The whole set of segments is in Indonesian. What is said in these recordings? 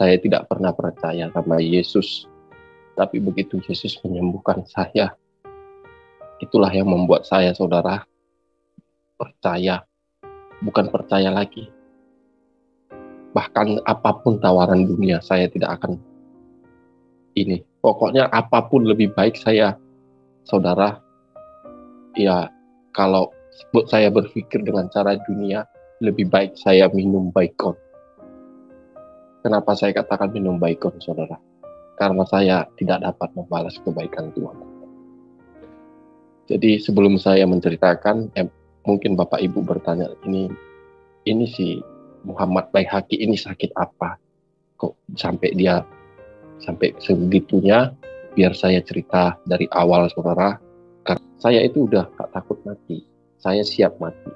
Saya tidak pernah percaya sama Yesus. Tapi begitu Yesus menyembuhkan saya, itulah yang membuat saya, saudara, percaya. Bukan percaya lagi. Bahkan apapun tawaran dunia, saya tidak akan ini. Pokoknya apapun lebih baik saya, saudara. Ya, kalau saya berpikir dengan cara dunia, lebih baik saya minum Baygon. Kenapa saya katakan minum Baygon, saudara? Karena saya tidak dapat membalas kebaikan Tuhan. Jadi sebelum saya menceritakan, mungkin Bapak Ibu bertanya, ini si Muhammad Baihaqi ini sakit apa? Kok sampai sebegitunya? Biar saya cerita dari awal, saudara. Karena saya itu udah gak takut mati. Saya siap mati.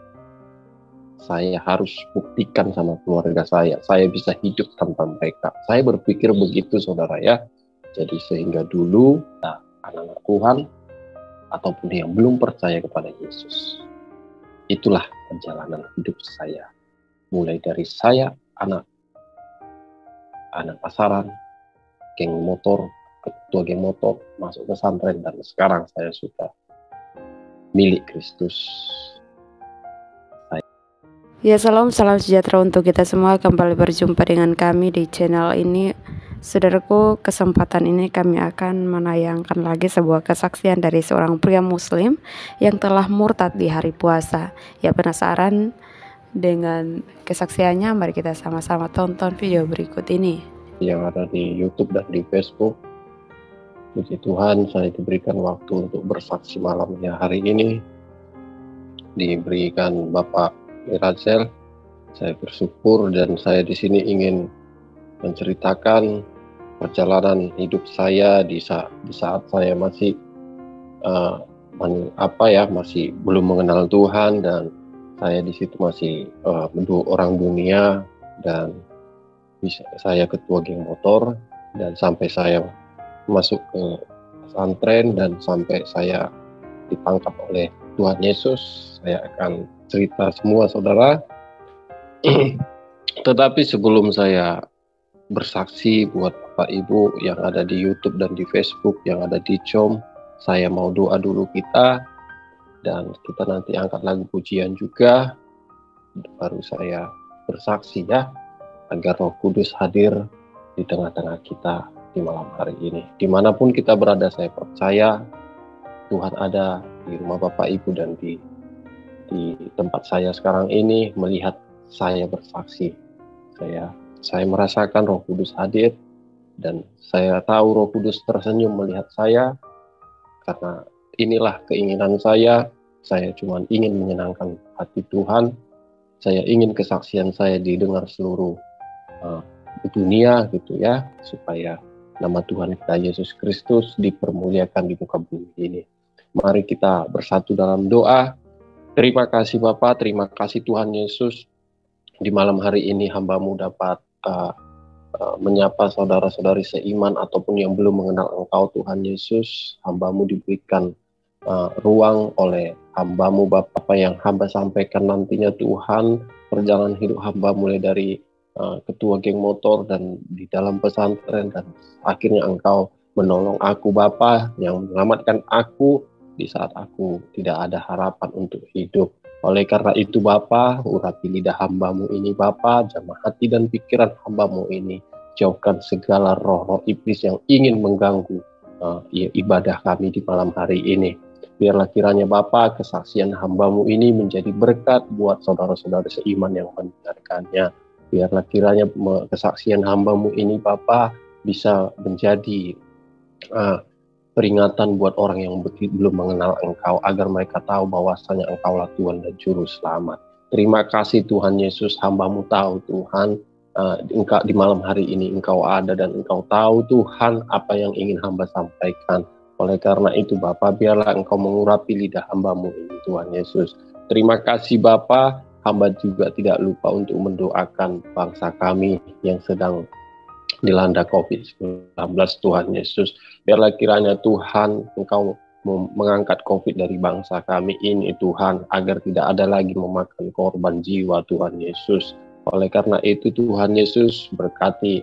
Saya harus buktikan sama keluarga saya bisa hidup tanpa mereka. Saya berpikir begitu, saudara ya. Jadi sehingga dulu anak-anak Tuhan ataupun yang belum percaya kepada Yesus, itulah perjalanan hidup saya. Mulai dari saya anak pasaran, geng motor, ketua geng motor, masuk pesantren, dan sekarang saya sudah milik Kristus. Ya, salam sejahtera untuk kita semua. Kembali berjumpa dengan kami di channel ini. Saudaraku, kesempatan ini kami akan menayangkan lagi sebuah kesaksian dari seorang pria muslim yang telah murtad di hari puasa. Ya, penasaran dengan kesaksiannya? Mari kita sama-sama tonton video berikut ini. Yang ada di YouTube dan di Facebook. Puji Tuhan, saya diberikan waktu untuk bersaksi malamnya hari ini. Diberikan Bapak Mirazel. Saya bersyukur dan saya di sini ingin menceritakan perjalanan hidup saya di saat saya masih masih belum mengenal Tuhan, dan saya di situ masih orang dunia, dan saya ketua geng motor, dan sampai saya masuk ke pesantren dan sampai saya ditangkap oleh Tuhan Yesus. Saya akan cerita semua, saudara. Tetapi sebelum saya bersaksi buat Bapak Ibu yang ada di YouTube dan di Facebook, yang ada di COM, saya mau doa dulu kita, dan kita nanti angkat lagu pujian juga, baru saya bersaksi ya, agar Roh Kudus hadir di tengah-tengah kita di malam hari ini. Dimanapun kita berada, saya percaya Tuhan ada di rumah Bapak Ibu dan di tempat saya sekarang ini, melihat saya bersaksi. Saya merasakan Roh Kudus hadir, dan saya tahu Roh Kudus tersenyum melihat saya, karena inilah keinginan saya. Saya cuma ingin menyenangkan hati Tuhan. Saya ingin kesaksian saya didengar seluruh dunia gitu ya, supaya nama Tuhan kita Yesus Kristus dipermuliakan di muka bumi ini. Mari kita bersatu dalam doa. Terima kasih Bapa, terima kasih Tuhan Yesus. Di malam hari ini hamba-Mu dapat menyapa saudara-saudari seiman ataupun yang belum mengenal Engkau Tuhan Yesus. Hamba-Mu diberikan ruang oleh hamba-Mu Bapa, yang hamba sampaikan nantinya Tuhan, perjalanan hidup hamba mulai dari ketua geng motor dan di dalam pesantren, dan akhirnya Engkau menolong aku Bapa, yang menyelamatkan aku di saat aku tidak ada harapan untuk hidup. Oleh karena itu Bapa, urapi lidah hamba-Mu ini Bapa, jamah hati dan pikiran hamba-Mu ini, jauhkan segala roh-roh iblis yang ingin mengganggu ibadah kami di malam hari ini. Biarlah kiranya Bapa, kesaksian hamba-Mu ini menjadi berkat buat saudara-saudara seiman yang mendengarkannya. Biarlah kiranya kesaksian hamba-Mu ini Bapa bisa menjadi peringatan buat orang yang belum mengenal Engkau, agar mereka tahu bahwasanya Engkaulah Tuhan dan Juru Selamat. Terima kasih Tuhan Yesus, hamba-Mu tahu Tuhan, Engkau di malam hari ini Engkau ada, dan Engkau tahu Tuhan apa yang ingin hamba sampaikan. Oleh karena itu Bapa, biarlah Engkau mengurapi lidah hamba-Mu ini Tuhan Yesus. Terima kasih Bapa. Hamba juga tidak lupa untuk mendoakan bangsa kami yang sedang dilanda COVID-19 Tuhan Yesus. Biarlah kiranya Tuhan Engkau mengangkat COVID dari bangsa kami ini Tuhan, agar tidak ada lagi memakan korban jiwa Tuhan Yesus. Oleh karena itu Tuhan Yesus, berkati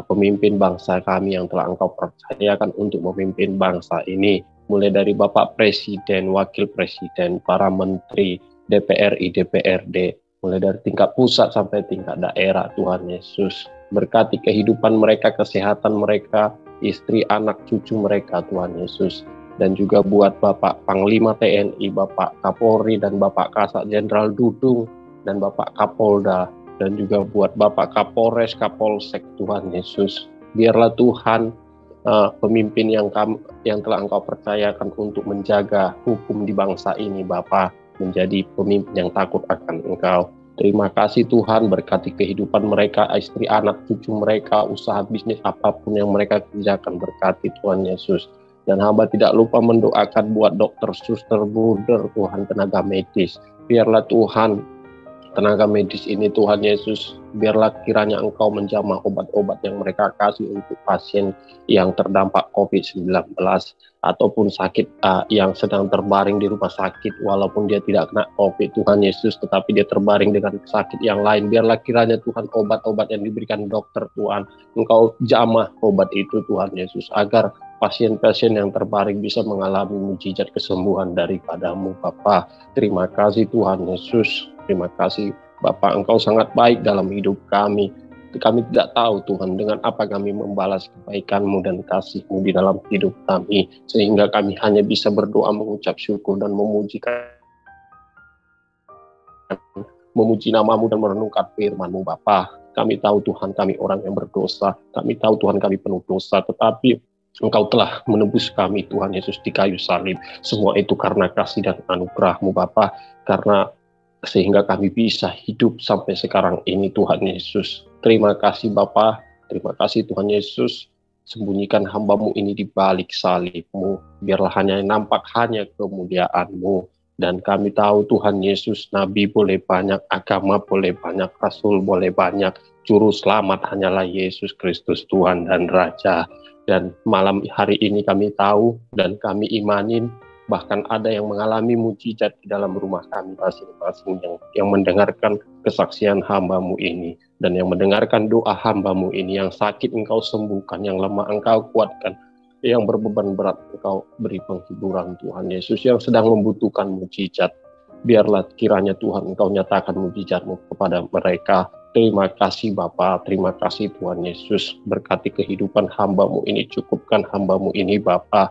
pemimpin bangsa kami yang telah Engkau percayakan untuk memimpin bangsa ini, mulai dari Bapak Presiden, Wakil Presiden, para menteri, DPRI, DPRD, mulai dari tingkat pusat sampai tingkat daerah. Tuhan Yesus, berkati kehidupan mereka, kesehatan mereka, istri, anak, cucu mereka, Tuhan Yesus. Dan juga buat Bapak Panglima TNI, Bapak Kapolri, dan Bapak Kasat Jenderal Dudung, dan Bapak Kapolda, dan juga buat Bapak Kapolres, Kapolsek, Tuhan Yesus. Biarlah Tuhan pemimpin yang telah Engkau percayakan untuk menjaga hukum di bangsa ini, Bapak, menjadi pemimpin yang takut akan Engkau. Terima kasih Tuhan, berkati kehidupan mereka, istri, anak, cucu mereka, usaha bisnis apapun yang mereka kerjakan, berkati Tuhan Yesus. Dan hamba tidak lupa mendoakan buat dokter, suster, bruder, Tuhan, tenaga medis. Biarlah Tuhan, tenaga medis ini, Tuhan Yesus, biarlah kiranya Engkau menjamah obat-obat yang mereka kasih untuk pasien yang terdampak COVID-19 ataupun sakit yang sedang terbaring di rumah sakit, walaupun dia tidak kena COVID, Tuhan Yesus, tetapi dia terbaring dengan sakit yang lain. Biarlah kiranya Tuhan obat-obat yang diberikan dokter, Tuhan, Engkau jamah obat itu, Tuhan Yesus, agar pasien-pasien yang terbaring bisa mengalami mujizat kesembuhan daripada-Mu, Bapa. Terima kasih Tuhan Yesus. Terima kasih Bapa, Engkau sangat baik dalam hidup kami. Kami tidak tahu Tuhan dengan apa kami membalas kebaikan-Mu dan kasih-Mu di dalam hidup kami, sehingga kami hanya bisa berdoa, mengucap syukur dan memuji nama-Mu dan merenungkan firman-Mu, Bapa. Kami tahu Tuhan, kami orang yang berdosa. Kami tahu Tuhan, kami penuh dosa, tetapi Engkau telah menebus kami, Tuhan Yesus, di kayu salib. Semua itu karena kasih dan anugerah-Mu, Bapa. Karena sehingga kami bisa hidup sampai sekarang ini, Tuhan Yesus. Terima kasih Bapa, terima kasih Tuhan Yesus. Sembunyikan hamba-Mu ini di balik salib-Mu. Biarlah hanya nampak hanya kemuliaan-Mu. Dan kami tahu Tuhan Yesus, Nabi boleh banyak, agama boleh banyak, Rasul boleh banyak, Juru Selamat hanyalah Yesus Kristus, Tuhan dan Raja. Dan malam hari ini kami tahu dan kami imanin, bahkan ada yang mengalami mujizat di dalam rumah kami masing-masing yang mendengarkan kesaksian hamba-Mu ini, dan yang mendengarkan doa hamba-Mu ini. Yang sakit Engkau sembuhkan, yang lemah Engkau kuatkan, yang berbeban berat Engkau beri penghiburan, Tuhan Yesus. Yang sedang membutuhkan mujizat, biarlah kiranya Tuhan Engkau nyatakan mujizat-Mu kepada mereka. Terima kasih Bapa, terima kasih Tuhan Yesus. Berkati kehidupan hamba-Mu ini, cukupkan hamba-Mu ini Bapa.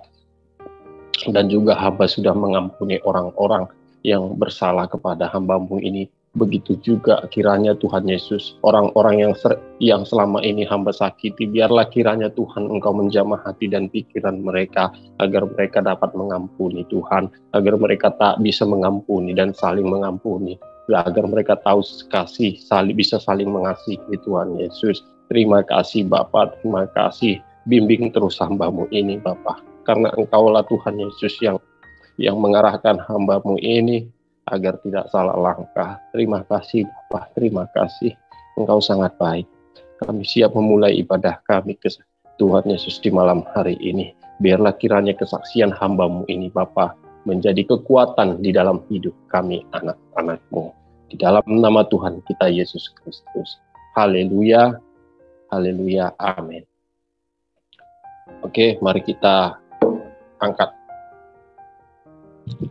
Dan juga hamba sudah mengampuni orang-orang yang bersalah kepada hamba-Mu ini. Begitu juga kiranya Tuhan Yesus, orang-orang yang selama ini hamba sakiti, biarlah kiranya Tuhan Engkau menjamah hati dan pikiran mereka, agar mereka dapat mengampuni Tuhan, agar mereka tak bisa mengampuni dan saling mengampuni, agar mereka tahu kasih, bisa saling mengasihi Tuhan Yesus. Terima kasih Bapa, terima kasih. Bimbing terus hamba-Mu ini Bapa, karena Engkaulah Tuhan Yesus yang mengarahkan hamba-Mu ini agar tidak salah langkah. Terima kasih Bapa, terima kasih. Engkau sangat baik. Kami siap memulai ibadah kami ke Tuhan Yesus di malam hari ini. Biarlah kiranya kesaksian hamba-Mu ini Bapa menjadi kekuatan di dalam hidup kami anak-anak-Mu. Di dalam nama Tuhan kita Yesus Kristus. Haleluya, haleluya, amin. Oke, mari kita angkat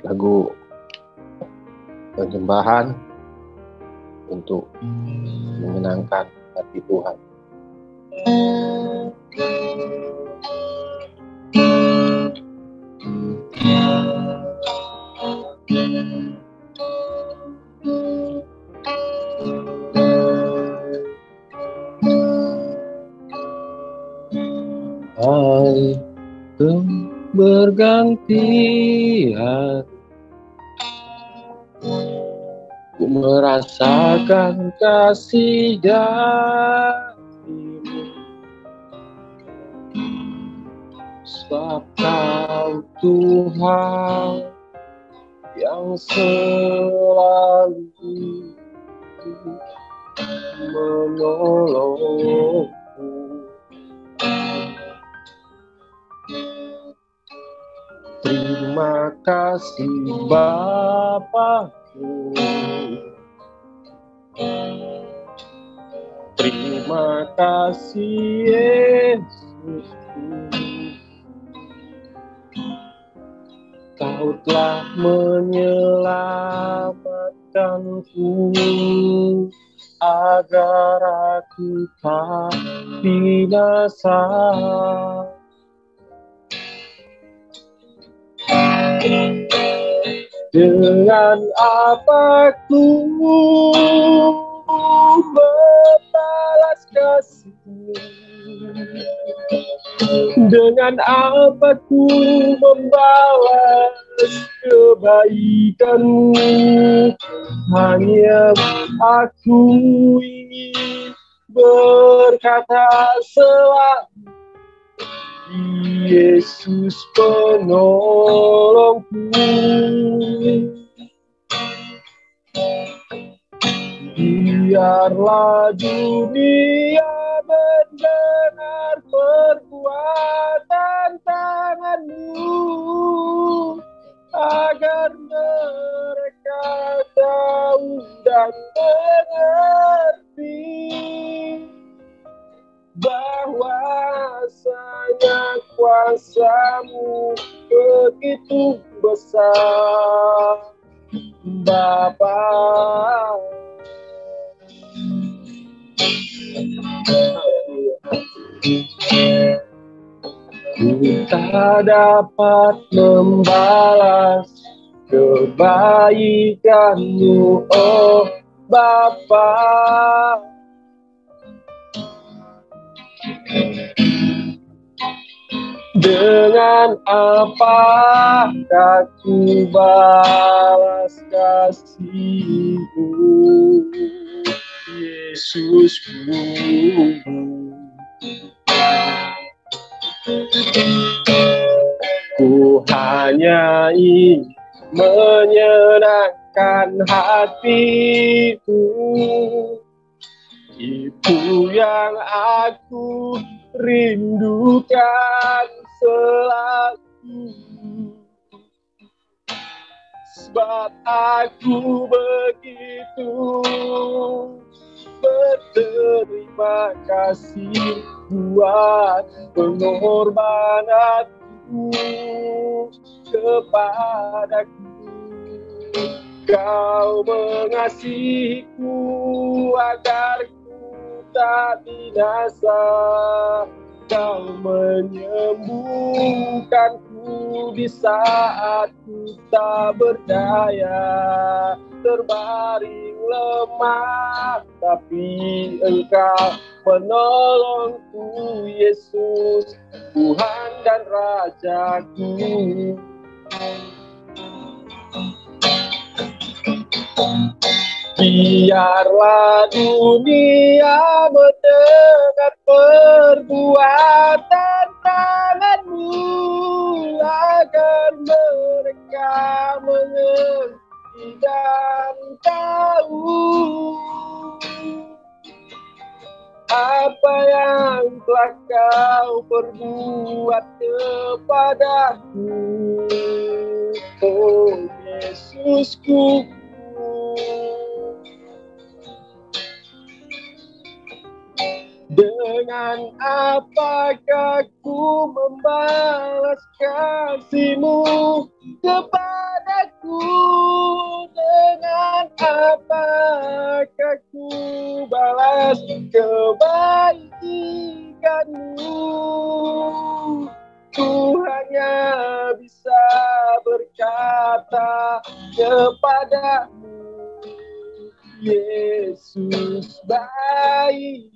lagu penyembahan untuk menyenangkan hati Tuhan. Hari berganti hari, ku merasakan kasih dari-Mu, sebab Kau Tuhan yang selalu menolongku. Terima kasih Bapa. Terima kasih Yesus, Kau telah menyelamatkanku agar aku tak binasa. Dengan apa ku membalas kasih? Dengan apa ku membalas kebaikanmu? Hanya aku ingin berkata selalu, Yesus penolongku. Biarlah dunia mendengar perbuatan tangan-Mu, agar mereka tahu dan mengerti bahwasanya kuasa-Mu begitu besar, Bapa. Ku tak dapat membalas kebaikan-Mu, oh Bapa. Dengan apakah ku balas kasih-Mu, Yesusku? Ku hanya ingin menyenangkan hati-Mu, itu yang aku rindukan selalu. Sebab aku begitu berterima kasih buat pengorbananmu kepadaku. Kau mengasihiku agar ku tak binasa. Kau menyembuhkanku di saat ku tak berdaya, terbaring lemah, tapi Engkau menolongku, Yesus, Tuhan dan Rajaku. Biarlah dunia mendengar perbuatan tangan-Mu, agar mereka mengerti dan tahu apa yang telah Kau perbuat kepadaku, oh Yesusku. Dengan apakah ku membalas kasih-Mu kepadaku? Dengan apakah ku balas kebaikan-Mu? Ku hanya bisa berkata kepadamu, Yesus baik.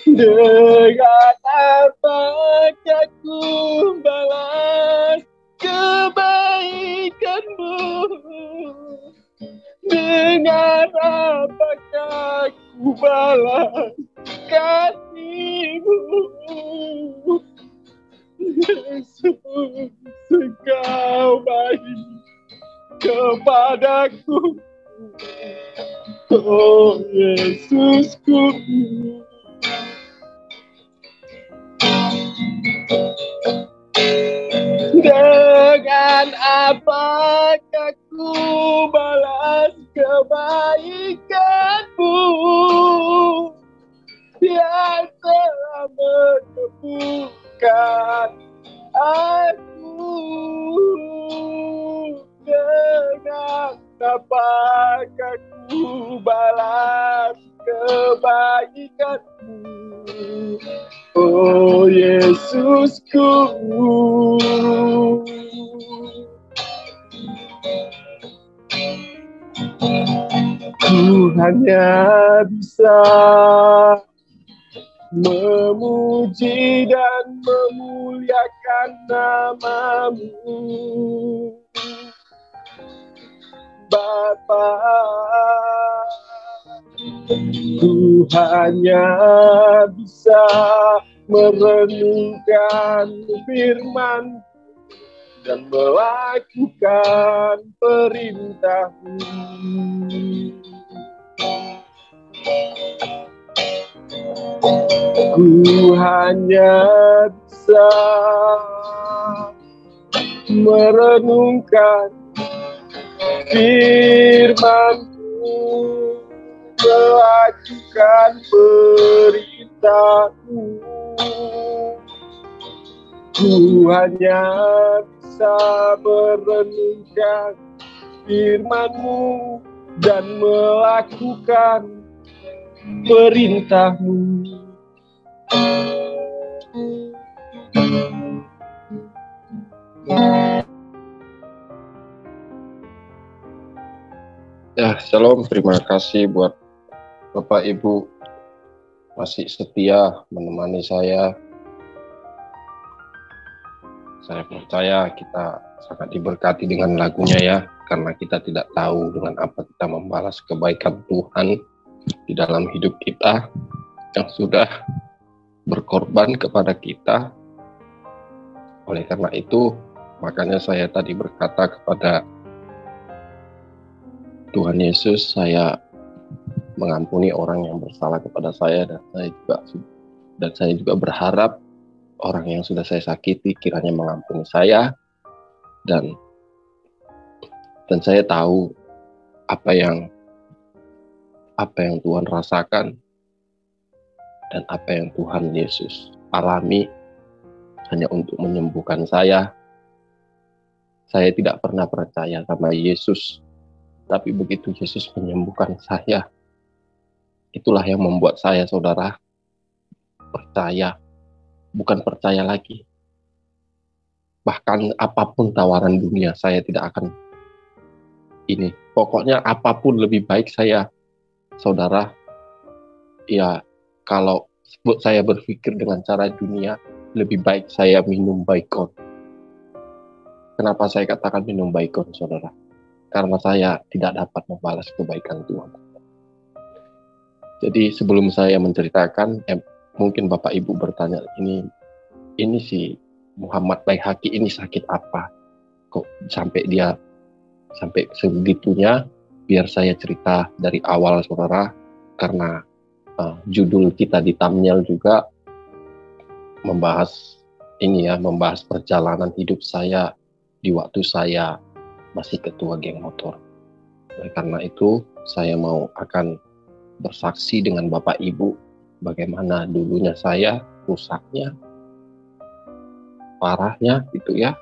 Dengan apakah ku balas kebaikan-Mu? Dengan apakah ku balas kasih-Mu? Yesus, Engkau baik kepadaku, oh Yesusku. Dengan apakah ku balas kebaikan-Mu yang telah menemukan aku. Dengan apakah ku balas kebaikan-Mu, oh Yesusku. Ku hanya bisa memuji dan memuliakan nama-Mu, Bapa. Ku hanya bisa merenungkan firman dan melakukan perintah-Mu. Ku hanya bisa merenungkan firman-Mu, melakukan perintah-Mu. Ku hanya bisa merenungkan firman-Mu dan melakukan perintah-Mu. Ya, shalom. Terima kasih buat Bapak Ibu masih setia menemani saya. Saya percaya kita sangat diberkati dengan lagunya ya, karena kita tidak tahu dengan apa kita membalas kebaikan Tuhan di dalam hidup kita yang sudah berkorban kepada kita. Oleh karena itu, makanya saya tadi berkata kepada Tuhan Yesus, saya mengampuni orang yang bersalah kepada saya, dan saya juga berharap orang yang sudah saya sakiti kiranya mengampuni saya, dan saya tahu apa yang Tuhan rasakan dan apa yang Tuhan Yesus alami hanya untuk menyembuhkan saya. Saya tidak pernah percaya sama Yesus, tapi begitu Yesus menyembuhkan saya, itulah yang membuat saya, saudara, percaya. Bukan percaya lagi. Bahkan apapun tawaran dunia, saya tidak akan ini. Pokoknya apapun lebih baik saya, saudara. Ya, kalau saya berpikir dengan cara dunia, lebih baik saya minum Baygon. Kenapa saya katakan minum Baygon, saudara? Karena saya tidak dapat membalas kebaikan Tuhan. Jadi sebelum saya menceritakan, mungkin Bapak Ibu bertanya, ini si Muhammad Baihaqi ini sakit apa? Kok sampai sebegitunya? Biar saya cerita dari awal, saudara, karena judul kita di thumbnail juga membahas perjalanan hidup saya di waktu saya masih ketua geng motor. Oleh karena itu, saya akan bersaksi dengan Bapak Ibu bagaimana dulunya saya rusaknya, parahnya gitu ya.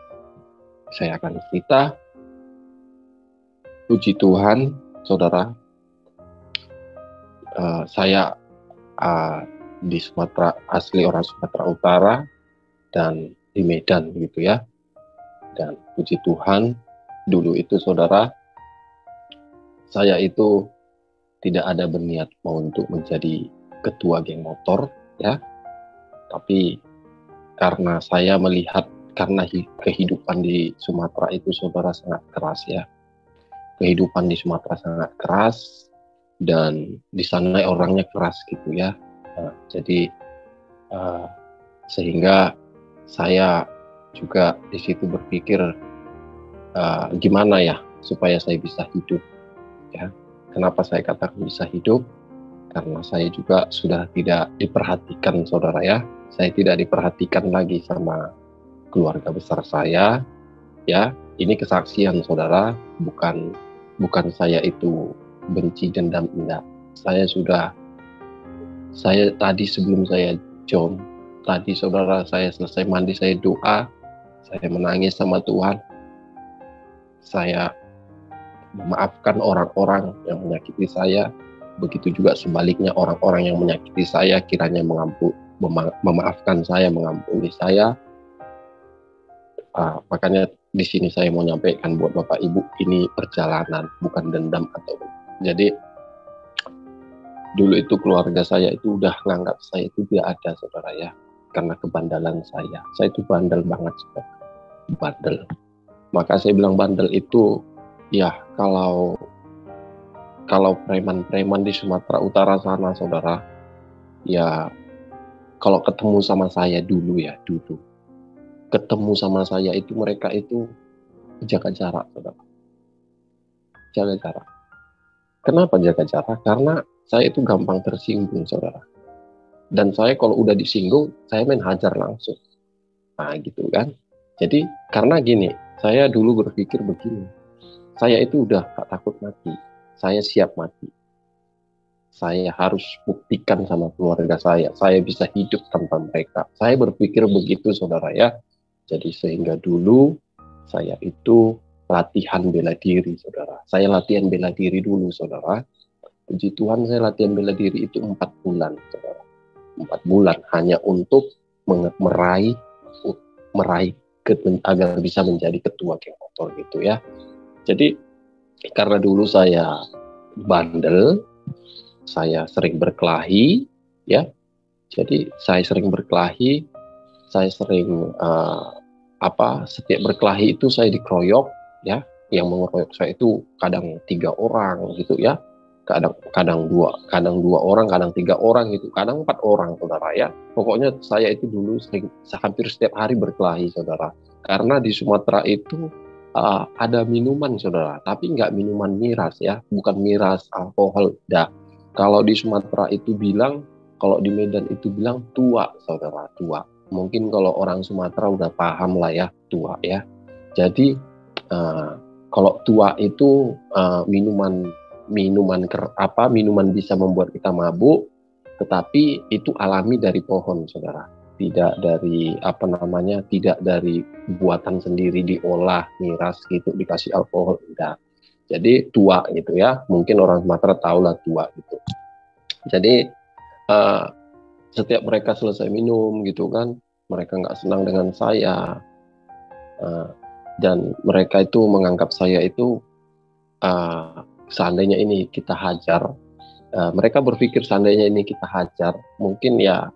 Saya akan cerita. Puji Tuhan, saudara, saya di Sumatera, asli orang Sumatera Utara dan di Medan gitu ya. Dan puji Tuhan, dulu itu saudara, saya itu tidak ada berniat mau untuk menjadi ketua geng motor ya. Tapi karena saya melihat, karena kehidupan di Sumatera itu saudara sangat keras ya. Kehidupan di Sumatera sangat keras dan di sana orangnya keras gitu ya. Jadi sehingga saya juga di situ berpikir gimana ya supaya saya bisa hidup ya. Kenapa saya katakan bisa hidup? Karena saya juga sudah tidak diperhatikan, saudara ya. Saya tidak diperhatikan lagi sama keluarga besar saya ya. Ini kesaksian, saudara, bukan saya itu benci, dendam, enggak. Saya tadi sebelum saya jom, tadi saudara, saya selesai mandi, saya doa, saya menangis sama Tuhan, saya memaafkan orang-orang yang menyakiti saya, begitu juga sebaliknya orang-orang yang menyakiti saya, kiranya memaafkan saya, mengampuni saya. Makanya di sini saya mau nyampaikan buat Bapak Ibu, ini perjalanan, bukan dendam atau. Jadi dulu itu keluarga saya itu udah nganggap saya itu tidak ada, saudara ya, karena kebandalan saya. Saya itu bandel banget, saudara. Bandel. Maka saya bilang bandel itu, ya kalau preman-preman di Sumatera Utara sana, saudara, ya kalau ketemu sama saya dulu, ketemu sama saya itu mereka itu jaga jarak, saudara. Jaga jarak. Kenapa jaga jarak? Karena saya itu gampang tersinggung, saudara. Dan saya kalau udah disinggung, saya main hajar langsung. Nah, gitu kan. Jadi, karena gini, saya dulu berpikir begini. Saya itu udah gak takut mati. Saya siap mati. Saya harus buktikan sama keluarga saya bisa hidup tanpa mereka. Saya berpikir begitu, saudara ya. Jadi, sehingga dulu saya itu latihan bela diri, saudara. Saya latihan bela diri dulu, saudara. Puji Tuhan, saya latihan bela diri itu 4 bulan, saudara. 4 bulan hanya untuk meraih agar bisa menjadi ketua geng motor gitu ya. Jadi karena dulu saya bandel, saya sering berkelahi ya. Jadi saya sering berkelahi, saya sering setiap berkelahi itu saya dikeroyok ya. Yang mengeroyok saya itu kadang 3 orang gitu ya. Kadang dua orang, kadang 3 orang gitu, kadang 4 orang, saudara ya. Pokoknya saya itu dulu hampir setiap hari berkelahi, saudara. Karena di Sumatera itu ada minuman, saudara, tapi nggak minuman miras ya, bukan miras alkohol. Kalau di Sumatera itu bilang, kalau di Medan itu bilang tua, saudara, tua. Mungkin kalau orang Sumatera udah paham lah ya, tua ya. Jadi kalau tua itu minuman bisa membuat kita mabuk, tetapi itu alami dari pohon, saudara. Tidak dari tidak dari buatan sendiri diolah miras gitu dikasih alkohol, enggak. Jadi tua gitu ya. Mungkin orang Sumatera tahu lah tua gitu. Jadi setiap mereka selesai minum gitu kan, mereka nggak senang dengan saya, dan mereka itu menganggap saya itu seandainya ini kita hajar, mereka berpikir seandainya ini kita hajar, mungkin ya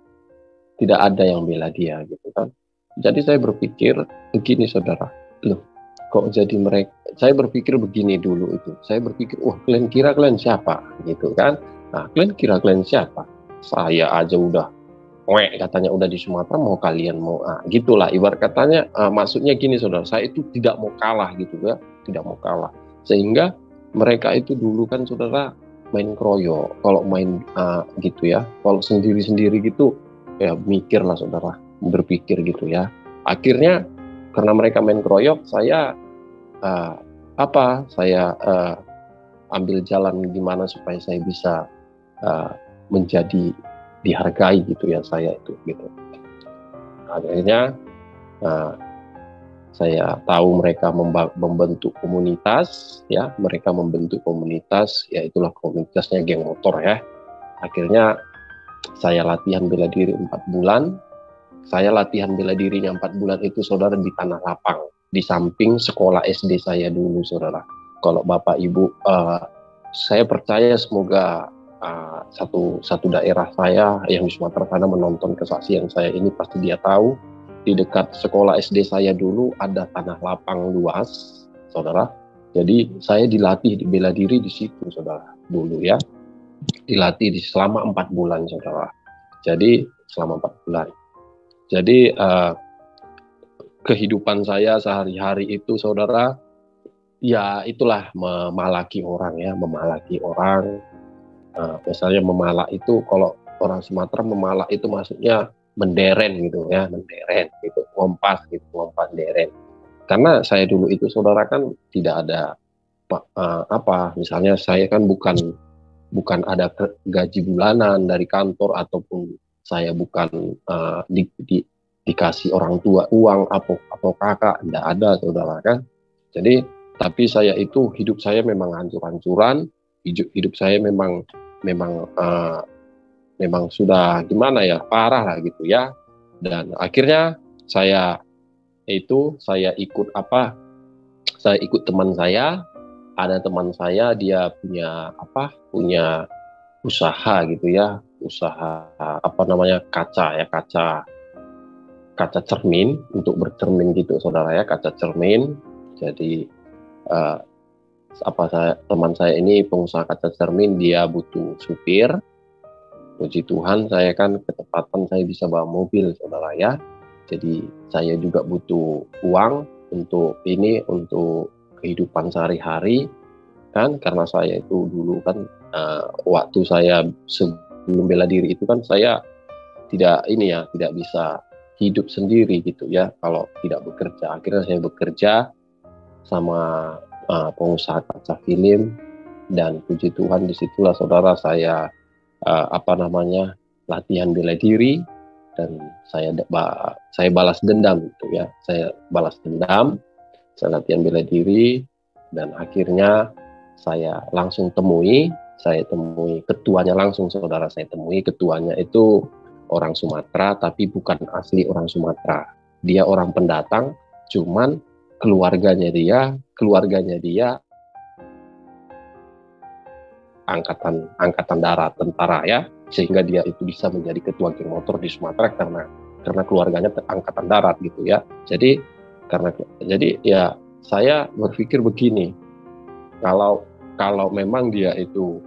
tidak ada yang bela dia gitu kan. Jadi saya berpikir begini, saudara, loh kok jadi mereka, saya berpikir begini dulu itu, saya berpikir, kalian kira kalian siapa gitu kan. Nah, kalian kira kalian siapa? Saya aja udah katanya udah di Sumatera, mau kalian mau gitulah ibarat katanya. Maksudnya gini, saudara, saya itu tidak mau kalah gitu ya, tidak mau kalah. Sehingga mereka itu dulu kan, saudara, main kroyo. Kalau main gitu ya, kalau sendiri-sendiri gitu ya mikir lah, saudara, berpikir gitu ya. Akhirnya karena mereka main kroyok, saya ambil jalan gimana supaya saya bisa menjadi dihargai gitu ya, saya itu gitu. Akhirnya saya tahu mereka membentuk komunitas ya, mereka membentuk komunitas, ya itulah komunitasnya geng motor ya. Akhirnya saya latihan bela diri 4 bulan. Saya latihan bela dirinya 4 bulan itu, saudara, di tanah lapang, di samping sekolah SD saya dulu, saudara. Kalau Bapak Ibu, saya percaya semoga satu daerah saya yang di Sumatera sana menonton kesaksian saya ini, pasti dia tahu di dekat sekolah SD saya dulu ada tanah lapang luas, saudara. Jadi saya dilatih di bela diri di situ, saudara, dulu ya. Dilatih selama 4 bulan, saudara. Jadi selama 4 bulan. Jadi kehidupan saya sehari-hari itu, saudara, ya itulah memalaki orang ya, memalaki orang. Misalnya memalak itu, kalau orang Sumatera memalak itu maksudnya menderen gitu ya, menderen gitu, ngompas gitu, ngompas deren. Karena saya dulu itu, saudara, kan tidak ada misalnya saya kan bukan ada gaji bulanan dari kantor, ataupun saya bukan dikasih orang tua uang atau kakak, tidak ada, saudara kan. Jadi tapi saya itu, hidup saya memang hancur-hancuran, hidup saya memang sudah gimana ya, parah lah gitu ya. Dan akhirnya saya ikut teman saya. Ada teman saya, dia punya usaha gitu ya, usaha kaca cermin, untuk bercermin gitu, saudara ya, kaca cermin. Jadi teman saya ini pengusaha kaca cermin, dia butuh supir. Puji Tuhan, saya kan ketepatan saya bisa bawa mobil, saudara ya. Jadi saya juga butuh uang untuk kehidupan sehari-hari kan, karena saya itu dulu kan waktu saya sebelum bela diri itu kan, saya tidak bisa hidup sendiri gitu ya kalau tidak bekerja. Akhirnya saya bekerja sama pengusaha kaca film, dan puji Tuhan disitulah, saudara, saya latihan bela diri, dan saya balas dendam gitu ya. Saya balas dendam, saya latihan bela diri, dan akhirnya saya temui ketuanya langsung, saudara. Saya temui ketuanya itu orang Sumatera, tapi bukan asli orang Sumatera. Dia orang pendatang, cuman keluarganya dia angkatan darat, tentara ya, sehingga dia itu bisa menjadi ketua geng motor di Sumatera karena keluarganya angkatan darat gitu ya. Jadi ya saya berpikir begini, kalau memang dia itu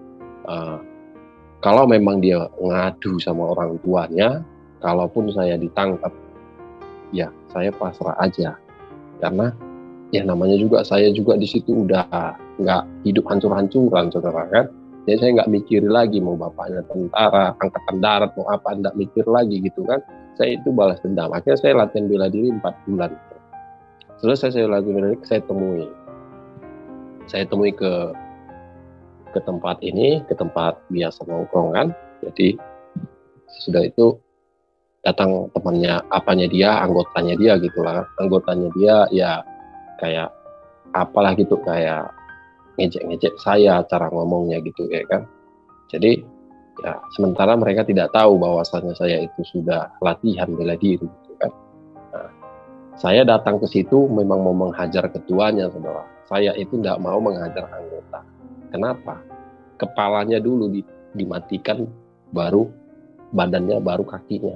kalau memang dia ngadu sama orang tuanya, kalaupun saya ditangkap, ya saya pasrah aja, karena ya namanya juga saya juga di situ udah nggak hidup hancur-hancuran, saudara kan. Jadi saya nggak mikir lagi mau bapaknya tentara, angkatan darat, mau apa, nggak mikir lagi gitu kan. Saya itu balas dendam. Akhirnya saya latihan bela diri 4 bulan. Selesai saya latihan bela diri, saya temui ke tempat biasa nongkrong kan. Jadi sudah itu datang temannya, anggotanya dia gitulah. Anggotanya dia ya kayak apalah gitu, kayak ngejek-ngejek saya cara ngomongnya gitu ya kan. Jadi ya sementara mereka tidak tahu bahwasannya saya itu sudah latihan bela diri gitu kan. Nah, saya datang ke situ memang mau menghajar ketuanya, saudara. Saya itu tidak mau menghajar anggota. Kenapa? Kepalanya dulu dimatikan, baru badannya, baru kakinya.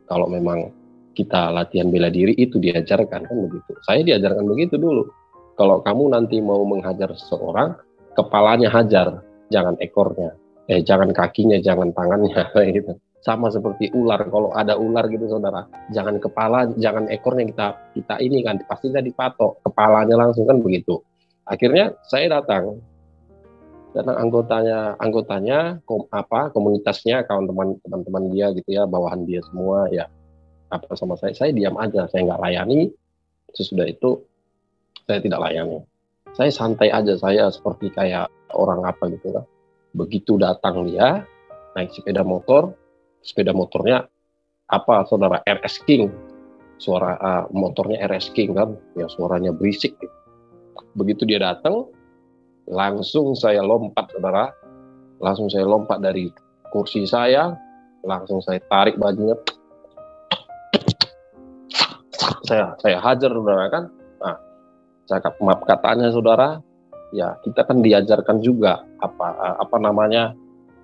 Kalau memang kita latihan bela diri itu diajarkan kan begitu. Saya diajarkan begitu dulu. Kalau kamu nanti mau menghajar seseorang, kepalanya hajar, jangan ekornya. Jangan kakinya, jangan tangannya gitu. Sama seperti ular, kalau ada ular gitu, saudara, jangan kepala, jangan ekornya kita ini kan, pasti kita dipatok, kepalanya langsung kan begitu. Akhirnya saya datang, anggotanya komunitasnya, kawan teman-teman dia gitu ya, bawahan dia semua ya, sama saya diam aja, saya nggak layani. Sesudah itu saya tidak layani, saya santai aja, saya seperti kayak orang apa gitu kan. Begitu datang dia naik sepeda motornya saudara, RS King, suara motornya RS King kan ya, suaranya berisik gitu. Begitu dia datang, langsung saya lompat, saudara, dari kursi saya, langsung saya tarik bajunya, saya hajar, saudara kan. Nah, maaf katanya, saudara, ya kita kan diajarkan juga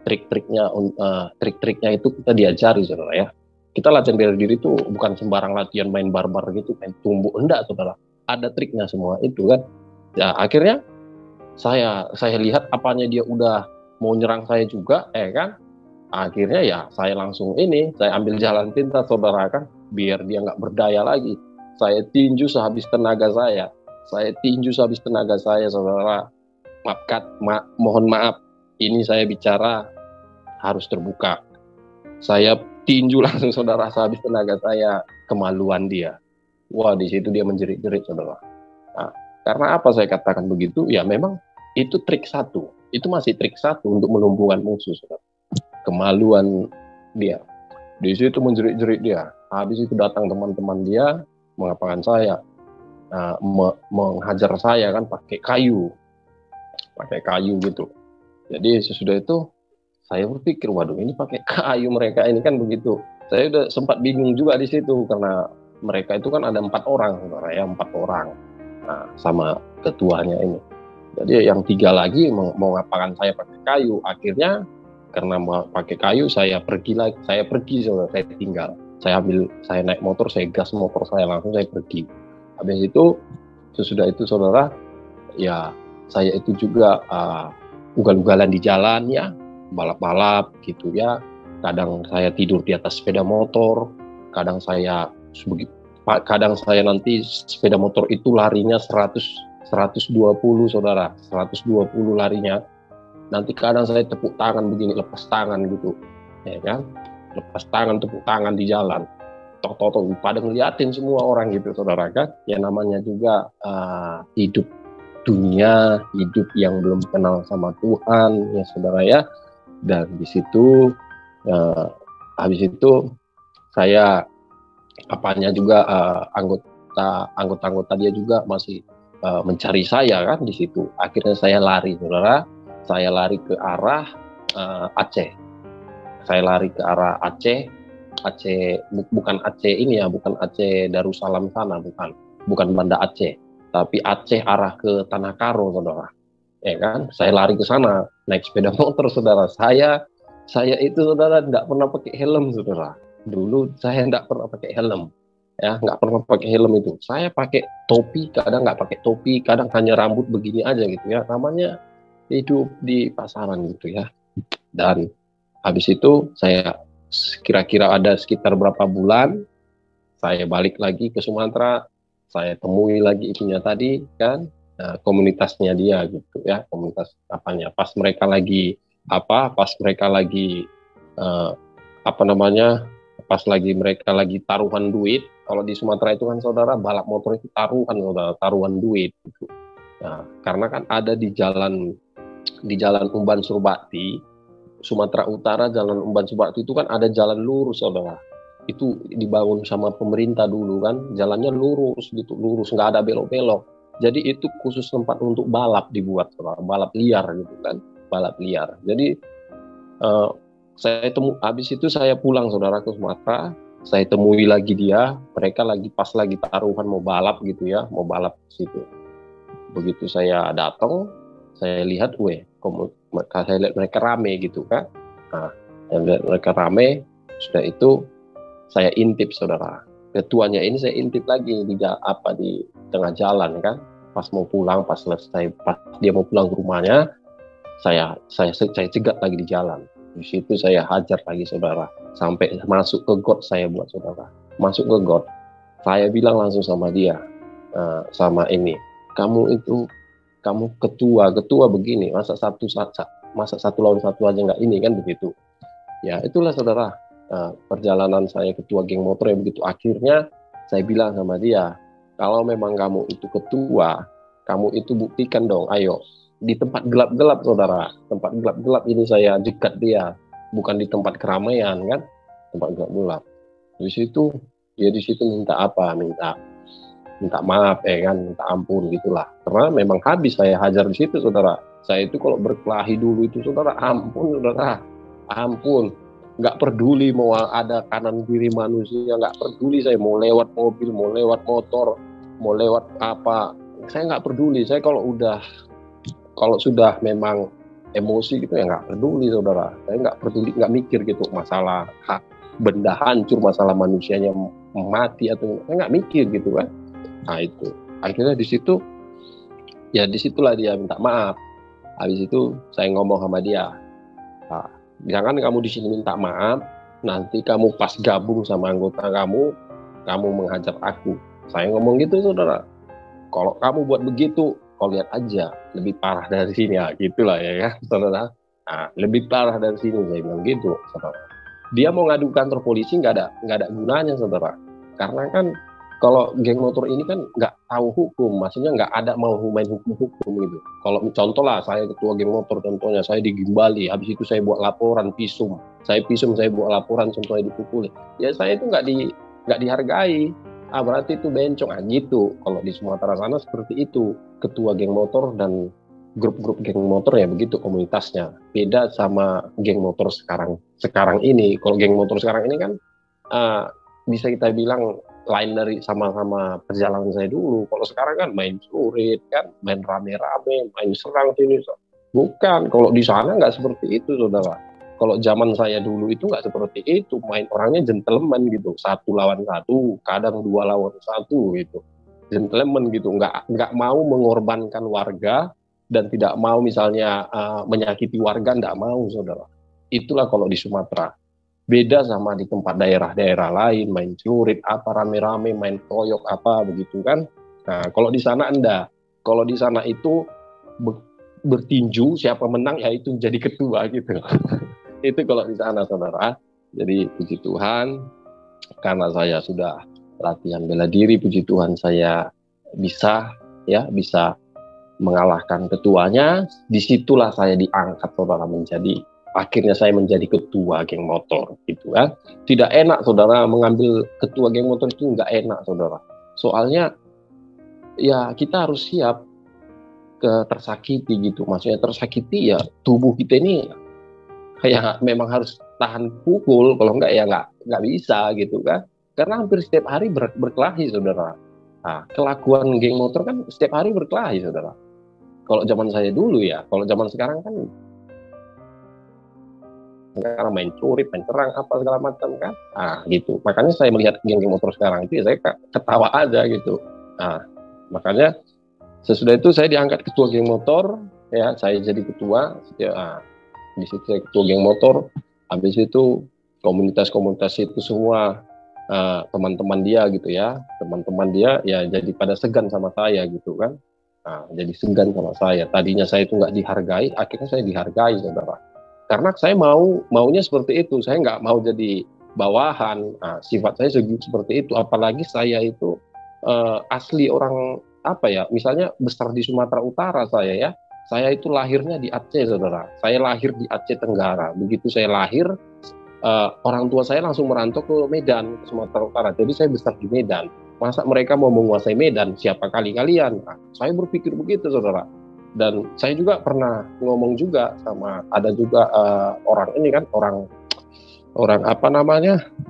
trik-triknya itu kita diajari, saudara ya. Kita latihan bela diri itu bukan sembarang latihan main barbar gitu, main tumbuk, enggak, saudara. Ada triknya semua itu kan. Ya akhirnya saya lihat apanya dia udah mau nyerang saya juga, kan. Akhirnya ya saya langsung saya ambil jalan pintas, saudara kan, biar dia nggak berdaya lagi. Saya tinju sehabis tenaga saya. Saudara. Mohon maaf, ini saya bicara harus terbuka. Saya tinju langsung, saudara, sehabis tenaga saya. Kemaluan dia. Wah, di situ dia menjerit-jerit, saudara. Nah, karena apa saya katakan begitu? Ya memang itu trik satu. Itu masih trik satu untuk melumpuhkan musuh, saudara. Kemaluan dia. Di situ menjerit-jerit dia. Habis itu datang teman-teman dia mengapakan saya, menghajar saya kan pakai kayu gitu. Jadi sesudah itu saya berpikir, waduh ini pakai kayu mereka ini kan begitu. Saya udah sempat bingung juga di situ karena mereka itu kan ada 4 orang, saudara ya, 4 orang. Nah, sama ketuanya ini. Jadi yang 3 lagi mau ngapakan saya pakai kayu. Akhirnya karena mau pakai kayu saya pergi, saudara, saya tinggal. Saya naik motor, saya gas motor saya langsung saya pergi. Habis itu sesudah itu saudara, ya saya itu juga ugal-ugalan di jalan ya, balap-balap gitu ya. Kadang saya tidur di atas sepeda motor, kadang saya nanti sepeda motor itu larinya 120 saudara, 120 larinya. Nanti kadang saya tepuk tangan begini, lepas tangan gitu, ya kan? Lepas tangan, tepuk tangan di jalan. Tok pada ngeliatin semua orang gitu saudara kan. Ya namanya juga hidup dunia, hidup yang belum kenal sama Tuhan ya saudara ya. Dan di situ habis itu saya apanya juga anggota dia juga masih mencari saya kan di situ. Akhirnya saya lari saudara. Saya lari ke arah Aceh. Saya lari ke arah Aceh, bukan Aceh ini ya, bukan Aceh Darussalam sana, bukan Banda Aceh, tapi Aceh arah ke Tanah Karo, saudara. Ya kan, saya lari ke sana, naik sepeda motor, saudara. Saya itu, saudara, tidak pernah pakai helm, saudara. Dulu saya tidak pernah pakai helm, ya, nggak pernah pakai helm itu. Saya pakai topi, kadang nggak pakai topi, kadang hanya rambut begini aja gitu ya. Namanya hidup di pasaran gitu ya. Dan habis itu saya kira-kira ada sekitar berapa bulan, saya balik lagi ke Sumatera, saya temui lagi itunya tadi kan, komunitasnya dia gitu ya, komunitas apanya, pas mereka lagi pas lagi mereka lagi taruhan duit. Kalau di Sumatera itu kan saudara, balap motor itu taruhan, saudara, taruhan duit gitu. Nah, karena kan ada di jalan Umban Surbakti, Sumatera Utara, jalan Umban Surbakti itu kan ada jalan lurus, saudara. Itu dibangun sama pemerintah dulu kan, jalannya lurus gitu, lurus, nggak ada belok-belok. Jadi itu khusus tempat untuk balap dibuat, saudara, balap liar gitu kan, balap liar. Jadi habis itu saya pulang, saudara, ke Sumatera. Saya temui lagi dia, mereka pas lagi taruhan mau balap gitu ya, mau balap di situ. Begitu saya datang, saya lihat, saya lihat mereka rame gitu kan. Nah, saya lihat mereka rame, sudah itu saya intip, saudara. Ketuanya ini saya intip lagi di tengah jalan kan. Pas mau pulang, pas dia mau pulang ke rumahnya, saya cegat lagi di jalan. Di situ saya hajar lagi, saudara, sampai masuk ke got saya buat, saudara. Masuk ke got, saya bilang langsung sama dia, sama ini, kamu ketua begini, masa satu lawan satu aja nggak ini kan begitu. Ya itulah, saudara, perjalanan saya ketua geng motor yang begitu. Akhirnya saya bilang sama dia, kalau memang kamu itu ketua, kamu itu buktikan dong, ayo di tempat gelap-gelap, saudara, tempat gelap-gelap ini saya jegat dia, bukan di tempat keramaian kan, tempat gelap-gelap. Di situ minta maaf kan, minta ampun gitulah, karena memang habis saya hajar di situ, saudara. Saya itu kalau berkelahi dulu itu, saudara, ampun, nggak peduli mau ada kanan kiri manusia, nggak peduli, saya mau lewat mobil, mau lewat motor, mau lewat apa, saya nggak peduli. Saya kalau sudah memang emosi gitu ya nggak peduli, saudara. Saya nggak peduli, nggak mikir gitu masalah benda hancur, masalah manusianya mati atau saya nggak mikir gitu kan. Nah itu akhirnya disitulah dia minta maaf. Habis itu saya ngomong sama dia, jangan kamu di sini minta maaf, nanti kamu pas gabung sama anggota kamu menghajar aku. Saya ngomong gitu, saudara. Kalau kamu buat begitu, kau lihat aja lebih parah dari sini, ya gitulah ya kan, saudara. Nah, lebih parah dari sini, saya bilang gitu, saudara. Dia mau ngadu kantor polisi nggak ada gunanya, saudara, karena kan Kalau geng motor ini kan nggak tahu hukum, maksudnya nggak ada mau main hukum-hukum gitu. Kalau contoh lah, saya ketua geng motor, contohnya saya digimbali, habis itu saya buat laporan visum, saya buat laporan, contohnya dipukuli, ya saya itu nggak dihargai. Berarti itu bencong gitu. Kalau di Sumatera sana seperti itu, ketua geng motor dan grup-grup geng motor ya begitu komunitasnya. Beda sama geng motor sekarang ini. Kalau geng motor sekarang ini kan uh, bisa kita bilang lain dari sama-sama perjalanan saya dulu. Kalau sekarang kan main surit, kan main rame-rame, main serang sini. Bukan, kalau di sana nggak seperti itu, saudara. Kalau zaman saya dulu itu nggak seperti itu, main orangnya gentleman gitu, 1 lawan 1, kadang 2 lawan 1 gitu, gentleman gitu, nggak mau mengorbankan warga dan tidak mau misalnya menyakiti warga, nggak mau, saudara. Itulah kalau di Sumatera. Beda sama di tempat daerah-daerah lain, main celurit apa rame-rame, main koyok apa begitu kan. Nah, kalau di sana enggak. Kalau di sana itu bertinju, siapa menang ya itu jadi ketua gitu. Itu kalau di sana, saudara. Jadi puji Tuhan, karena saya sudah latihan bela diri, puji Tuhan saya bisa mengalahkan ketuanya. Disitulah saya diangkat, saudara, akhirnya saya menjadi ketua geng motor gitu kan. Tidak enak, saudara, mengambil ketua geng motor itu nggak enak, saudara. Soalnya ya kita harus siap tersakiti gitu. Maksudnya tersakiti ya tubuh kita ini kayak memang harus tahan pukul, kalau enggak ya nggak bisa gitu kan. Karena hampir setiap hari berkelahi, saudara. Nah, kelakuan geng motor kan setiap hari berkelahi, saudara. Kalau zaman saya dulu ya, kalau zaman sekarang kan karena main curi, main serang, apa segala macam kan. Gitu. Makanya saya melihat geng-geng motor sekarang itu ya saya ketawa aja gitu. Makanya sesudah itu saya diangkat ketua geng motor, ya saya jadi ketua. Di situ saya ketua geng motor. Habis itu komunitas-komunitas itu semua teman-teman dia gitu ya, teman-teman dia ya jadi pada segan sama saya gitu kan. Jadi segan sama saya. Tadinya saya itu nggak dihargai, akhirnya saya dihargai, saudara. Karena saya maunya seperti itu, saya nggak mau jadi bawahan. Sifat saya seperti itu, apalagi saya itu asli orang misalnya besar di Sumatera Utara saya itu lahirnya di Aceh, saudara. Saya lahir di Aceh Tenggara. Begitu saya lahir, orang tua saya langsung merantau ke Medan, ke Sumatera Utara. Jadi saya besar di Medan. Masa mereka mau menguasai Medan? Siapa kali kalian? Saya berpikir begitu, saudara. Dan saya juga pernah ngomong juga sama ada juga orang ini kan orang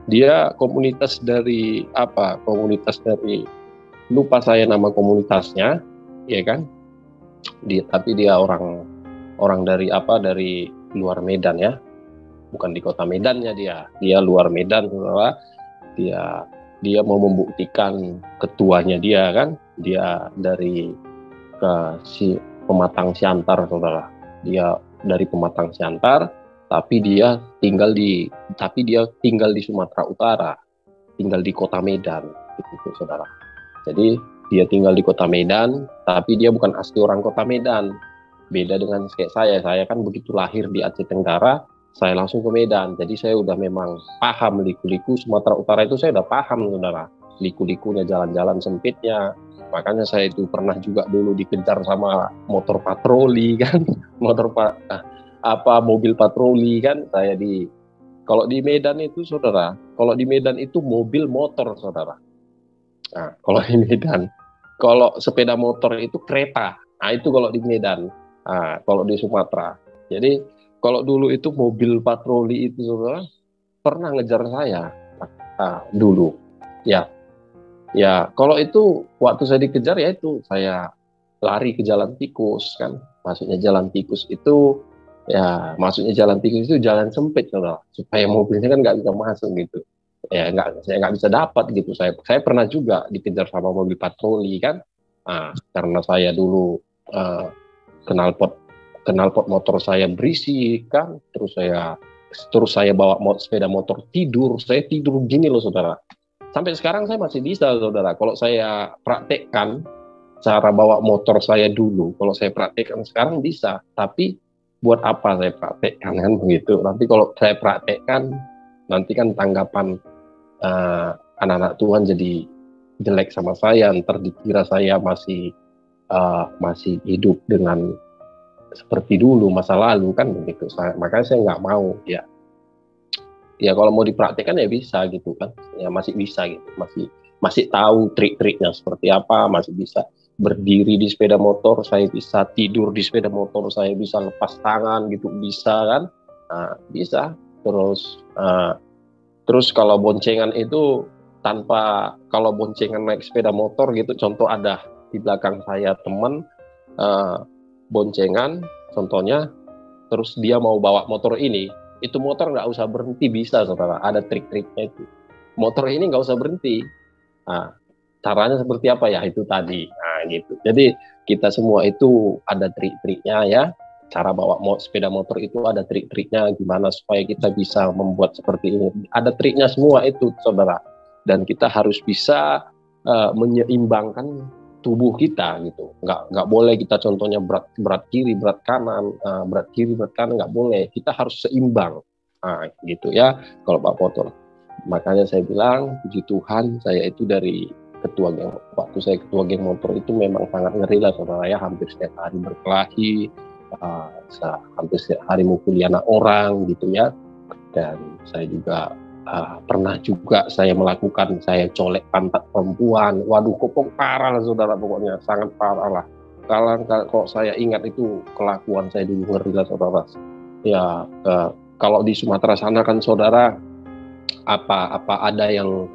dia komunitas dari lupa saya nama komunitasnya, ya kan, tapi dia orang dari luar Medan ya, bukan di kota Medannya, dia luar Medan, saudara. Dia mau membuktikan ketuanya dia kan, dia dari Pematang Siantar, saudara. Dia dari Pematang Siantar, tapi dia tinggal di Sumatera Utara, tinggal di kota Medan, gitu, saudara. Jadi dia tinggal di kota Medan, tapi dia bukan asli orang kota Medan. Beda dengan kayak saya kan begitu lahir di Aceh Tenggara, saya langsung ke Medan. Jadi saya udah memang paham liku-liku Sumatera Utara itu, saya udah paham, saudara. Liku-likunya, jalan-jalan sempitnya. Makanya saya itu pernah juga dulu dikejar sama motor patroli kan, mobil patroli kan. Kalau di Medan itu, saudara, mobil motor, saudara. Kalau di Medan, kalau sepeda motor itu kereta. Itu kalau di Medan. Kalau di Sumatera. Jadi kalau dulu itu mobil patroli itu, saudara, pernah ngejar saya dulu. Ya, kalau itu waktu saya dikejar ya itu saya lari ke jalan tikus kan. Maksudnya jalan tikus itu jalan sempit, saudara, supaya mobilnya kan nggak bisa masuk gitu. Ya saya nggak bisa dapat gitu. Saya pernah juga dikejar sama mobil patroli kan. Karena saya dulu knalpot motor saya berisi kan. Terus saya bawa sepeda motor saya tidur gini loh, saudara. Sampai sekarang saya masih bisa, saudara. Kalau saya praktekkan cara bawa motor saya dulu, kalau saya praktekkan sekarang bisa. Tapi buat apa saya praktekkan kan begitu? Nanti kalau saya praktekkan, nanti kan tanggapan anak-anak Tuhan jadi jelek sama saya, ntar dikira saya masih hidup dengan seperti dulu masa lalu kan begitu. Makanya saya nggak mau ya. Ya kalau mau dipraktikkan ya bisa gitu kan, ya masih bisa gitu, masih tahu trik-triknya seperti apa, masih bisa berdiri di sepeda motor, saya bisa tidur di sepeda motor, saya bisa lepas tangan gitu, bisa kan, bisa. Terus kalau boncengan itu kalau boncengan naik sepeda motor gitu, contoh ada di belakang saya teman boncengan, contohnya, terus dia mau bawa motor ini, itu motor nggak usah berhenti, bisa saudara, ada trik-triknya itu. Motor ini nggak usah berhenti. Nah, caranya seperti apa ya, itu tadi. Nah gitu. Jadi kita semua itu ada trik-triknya ya. Cara bawa sepeda motor itu ada trik-triknya, gimana supaya kita bisa membuat seperti ini. Ada triknya semua itu saudara. Dan kita harus bisa menyeimbangkan tubuh kita gitu, nggak boleh kita contohnya berat kiri berat kanan, berat kiri berat kanan, nggak boleh, kita harus seimbang, gitu ya kalau Pak Potor. Makanya saya bilang puji Tuhan, saya itu dari waktu saya ketua geng motor itu memang sangat ngeri lah saudara ya, hampir setiap hari berkelahi, hampir setiap hari mukuli anak orang gitu ya. Dan saya juga pernah juga saya colek pantat perempuan. Waduh, kok parah lah saudara, pokoknya sangat parah lah. Kalau saya ingat itu kelakuan saya dulu, ngeri lah saudara. Ya kalau di Sumatera sana kan saudara, apa ada yang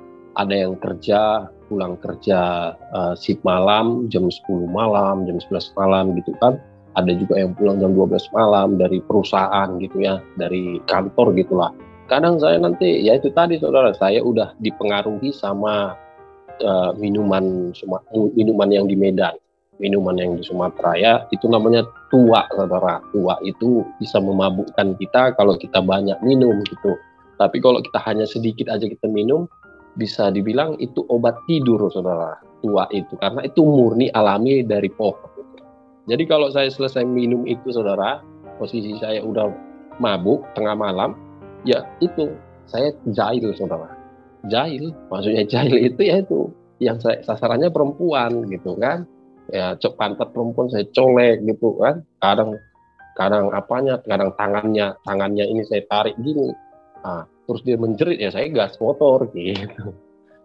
kerja, pulang kerja shift malam jam 10 malam, jam 11 malam gitu kan. Ada juga yang pulang jam 12 malam dari perusahaan gitu ya, dari kantor gitulah. Kadang saya nanti, ya itu tadi saudara, saya udah dipengaruhi sama minuman yang di Medan, minuman yang di Sumatera ya, itu namanya tua saudara. Tua itu bisa memabukkan kita kalau kita banyak minum gitu. Tapi kalau kita hanya sedikit aja kita minum, bisa dibilang itu obat tidur saudara, tua itu, karena itu murni alami dari pohon. Jadi kalau saya selesai minum itu saudara, posisi saya udah mabuk tengah malam, ya itu saya jahil saudara. Jahil, maksudnya jahil itu ya itu yang sasarannya perempuan gitu kan. Ya pantat perempuan saya colek gitu kan. Kadang tangannya ini saya tarik gini. Terus dia menjerit, ya saya gas motor gitu.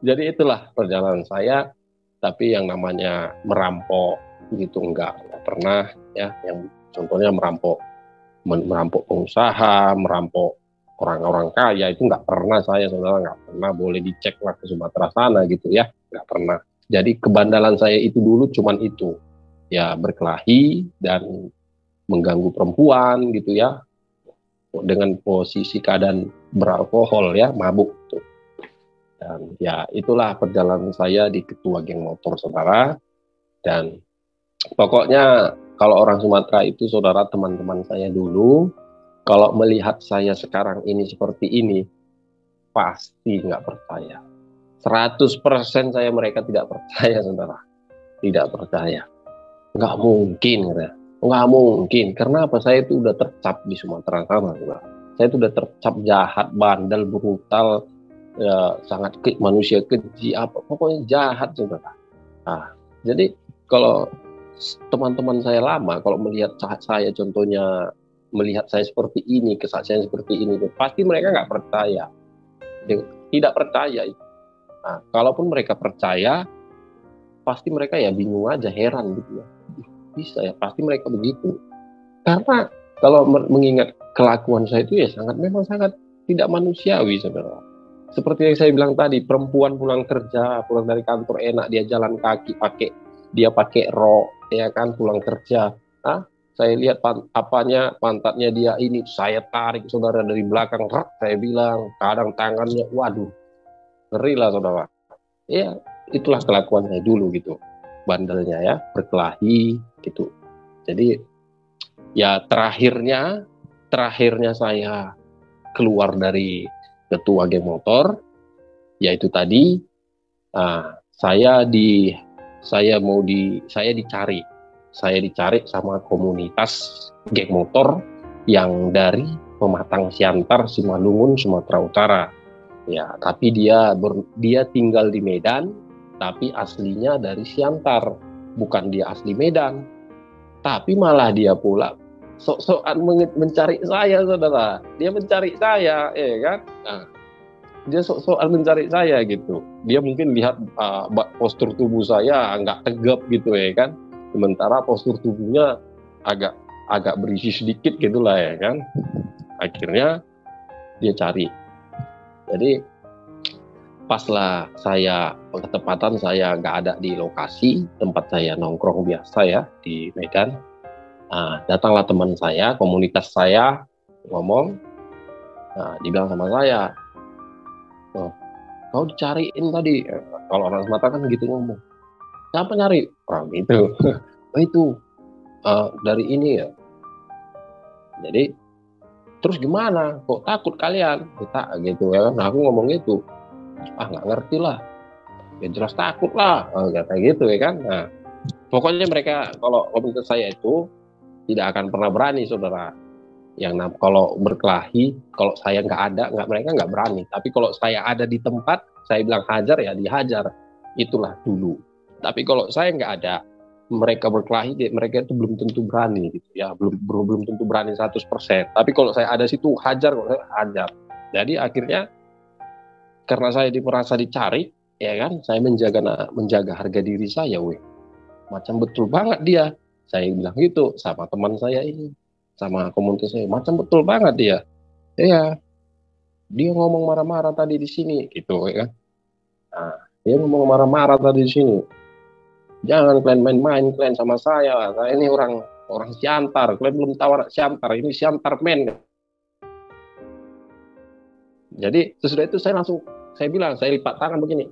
Jadi itulah perjalanan saya. Tapi yang namanya merampok gitu enggak pernah ya. Yang contohnya merampok pengusaha, merampok orang-orang kaya, itu nggak pernah saya saudara, nggak pernah. Boleh dicek lah ke Sumatera sana gitu ya, nggak pernah. Jadi kebandalan saya itu dulu cuman itu ya, berkelahi dan mengganggu perempuan gitu ya, dengan posisi keadaan beralkohol ya, mabuk tuh. Dan ya itulah perjalanan saya di ketua geng motor saudara. Dan pokoknya kalau orang Sumatera itu saudara, teman-teman saya dulu, kalau melihat saya sekarang ini seperti ini, pasti nggak percaya. 100% mereka tidak percaya saudara. Tidak percaya. Nggak mungkin. Nggak mungkin. Karena apa? Saya itu udah tercap di Sumatera sana saudara. Saya itu udah tercap jahat, bandel, brutal, ya, sangat manusia keji, pokoknya jahat saudara. Jadi kalau teman-teman saya lama, kalau melihat saya contohnya, melihat saya seperti ini, kesaksian seperti ini, pasti mereka nggak percaya, tidak percaya. Kalaupun mereka percaya, pasti mereka ya bingung aja, heran gitu ya, bisa ya, pasti mereka begitu. Karena kalau mengingat kelakuan saya itu ya memang sangat tidak manusiawi saudara. Seperti yang saya bilang tadi, perempuan pulang kerja, pulang dari kantor enak, dia jalan kaki, pakai rok ya kan, pulang kerja. Saya lihat pantatnya dia ini, saya tarik saudara dari belakang, saya bilang, kadang tangannya, waduh, ngeri lah saudara. Ya itulah kelakuan saya dulu gitu, bandelnya ya, berkelahi gitu. Jadi ya terakhirnya saya keluar dari ketua geng motor, yaitu tadi saya dicari sama komunitas geng motor yang dari Pematang Siantar, Simalungun, Sumatera Utara. Ya, tapi dia tinggal di Medan, tapi aslinya dari Siantar, bukan dia asli Medan. Tapi malah dia pula sok-sokan mencari saya, saudara. Dia mencari saya, ya kan? Nah, dia sok-sokan mencari saya gitu. Dia mungkin lihat postur tubuh saya nggak tegap gitu, ya kan? Sementara postur tubuhnya agak berisi sedikit gitulah, ya kan? Akhirnya dia cari. Jadi pas lah saya ketepatan saya nggak ada di lokasi tempat saya nongkrong biasa ya di Medan. Nah, datanglah teman saya, komunitas saya ngomong. Nah, dibilang sama saya, oh, kau dicariin tadi. Kalau orang Sumatera kan gitu ngomong. Siapa nyari? Orang gitu. Oh itu dari ini ya. Jadi terus gimana? Kok takut kalian? Kita gitu ya kan. Nah, aku ngomong gitu. Nggak ngerti lah. Ya jelas takut lah. Kata gitu ya kan. Nah, pokoknya mereka kalau komunitas saya itu tidak akan pernah berani, saudara. Yang kalau berkelahi, kalau saya nggak ada, mereka nggak berani. Tapi kalau saya ada di tempat, saya bilang hajar ya dihajar. Itulah dulu. Tapi kalau saya nggak ada, mereka berkelahi, mereka itu belum tentu berani gitu ya, belum tentu berani 100%. Tapi kalau saya ada situ hajar, kalau saya hajar. Jadi akhirnya karena saya merasa dicari, ya kan, saya menjaga harga diri saya, macam betul banget dia. Saya bilang gitu sama teman saya ini, sama komunitas saya, macam betul banget dia. Ya, dia ngomong marah-marah tadi di sini, gitu ya kan. Nah, dia ngomong marah-marah tadi di sini. Jangan kalian main-main kalian sama saya. Saya ini orang Siantar. Kalian belum tahu anak Siantar. Ini Siantar men. Jadi sesudah itu saya bilang, saya lipat tangan begini.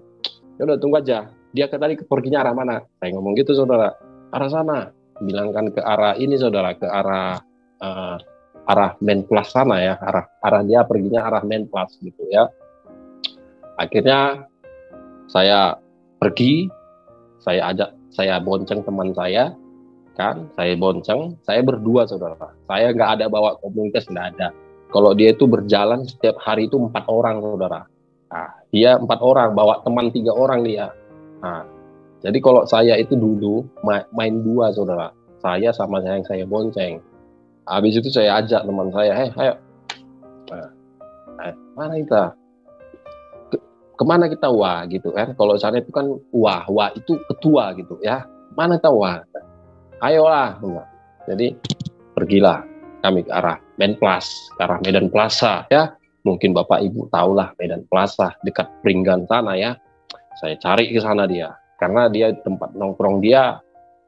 Ya udah tunggu aja. Dia tadi perginya arah mana? Saya ngomong gitu, saudara. Arah sana. Bilangkan ke arah ini, saudara, ke arah Menplas sana ya. Arah dia perginya arah Menplas gitu ya. Akhirnya saya pergi, saya bonceng teman saya, kan? Saya bonceng, saya berdua, saudara. Saya nggak ada bawa komunitas, nggak ada. Kalau dia itu berjalan setiap hari itu 4 orang, saudara. Nah, dia 4 orang, bawa teman 3 orang dia. Nah, jadi kalau saya itu dulu main 2, saudara. Saya sama yang saya bonceng. Habis itu saya ajak teman saya, ayo. Nah, mana kita? Kemana kita? Wah, gitu kan. Kalau sana itu kan wah itu ketua gitu ya. Mana tahu wah? Ayolah. Jadi pergilah kami ke arah Menplas, ke arah Medan Plaza ya. Mungkin Bapak Ibu tahulah Medan Plaza dekat Pringgan sana ya. Saya cari ke sana dia, karena dia tempat nongkrong dia,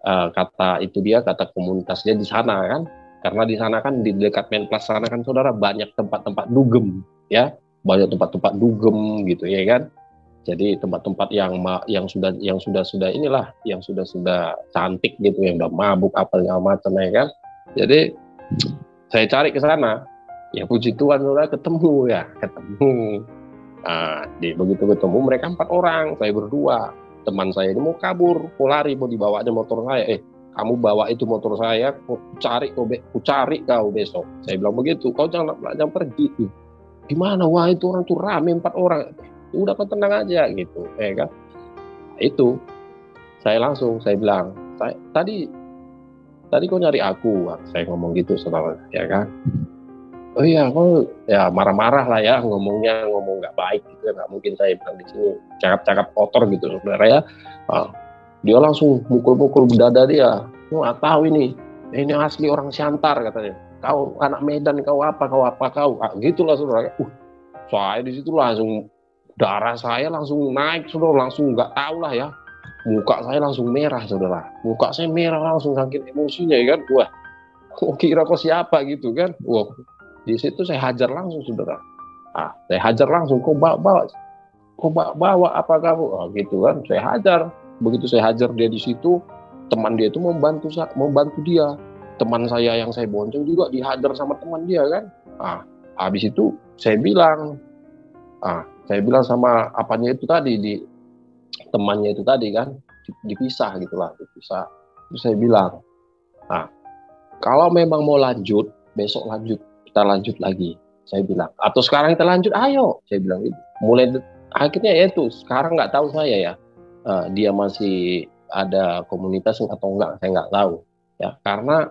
kata komunitas dia di sana kan. Karena di sana kan di dekat Menplas sana kan, saudara, banyak tempat-tempat dugem ya, banyak tempat-tempat dugem gitu ya kan. Jadi tempat-tempat yang sudah inilah, yang sudah cantik gitu, yang udah mabuk apa segala macam ya kan. Jadi saya cari ke sana, ya puji Tuhan saudara ketemu. Nah, begitu ketemu mereka 4 orang, saya berdua. Teman saya ini mau kabur, mau lari, mau dibawa aja motor saya. Kamu bawa itu motor saya, ku cari kau besok. Saya bilang begitu, kau jangan pergi. Gimana? Wah itu orang tuh rame 4 orang. Udah kau tenang aja gitu, ya kan? Nah, itu saya bilang, tadi kau nyari aku, saya ngomong gitu, saudara, ya kan? Oh iya, kau ya marah-marah lah ya, ngomong nggak baik gitu, nggak mungkin saya bilang di sini cakap-cakap kotor gitu, saudara ya. Nah, dia langsung mukul-mukul dada dia. Nggak tahu ini asli orang Siantar katanya. Kau anak Medan, kau apa? Gitulah, saudara. Saya di situ langsung darah saya langsung naik, saudara, langsung nggak tahu lah ya. Muka saya langsung merah, saudara. Muka saya merah langsung saking emosinya ya kan. Wah, kira kok siapa gitu kan. Wah, di situ saya hajar langsung, saudara. Saya hajar langsung, kok bawa apa kamu? Gitu kan, saya hajar. Begitu saya hajar dia di situ, teman dia itu membantu dia. Teman saya yang saya bonceng juga dihajar sama teman dia kan. Habis itu saya bilang sama apanya itu tadi, di temannya itu tadi kan, dipisah. Terus saya bilang, kalau memang mau lanjut, besok kita lanjut lagi. Saya bilang, atau sekarang kita lanjut, ayo. Saya bilang gitu. Akhirnya ya itu, sekarang nggak tahu saya ya. dia masih ada komunitas atau enggak, saya nggak tahu ya, karena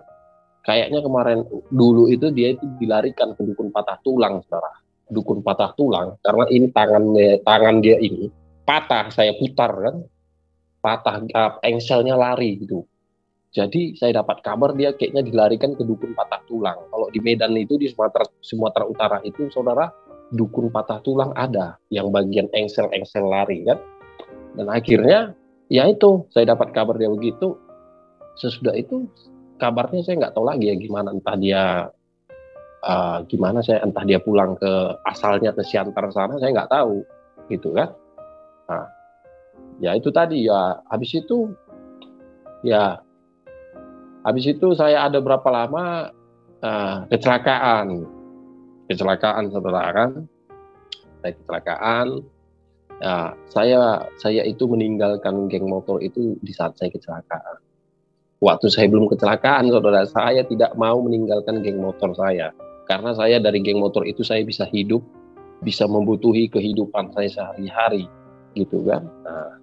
kayaknya kemarin dulu itu dia itu dilarikan ke dukun patah tulang, saudara. Dukun patah tulang karena ini tangan dia ini patah, saya putar kan, patah, engselnya lari gitu. Jadi saya dapat kabar dia kayaknya dilarikan ke dukun patah tulang. Kalau di Medan itu, di Sumatera Utara itu, saudara, dukun patah tulang ada yang bagian engsel lari kan. Dan akhirnya ya itu saya dapat kabar dia begitu. Sesudah itu kabarnya saya nggak tahu lagi ya gimana, entah dia gimana, saya entah dia pulang ke asalnya ke Siantar sana, saya nggak tahu gitu kan. Nah, ya itu tadi ya, ya habis itu saya ada berapa lama kecelakaan saudara kan. Saya kecelakaan, ya, saya itu meninggalkan geng motor itu di saat saya kecelakaan. Waktu saya belum kecelakaan, saudara, saya tidak mau meninggalkan geng motor saya. Karena saya dari geng motor itu saya bisa hidup, bisa membutuhi kehidupan saya sehari-hari, gitu kan. Nah,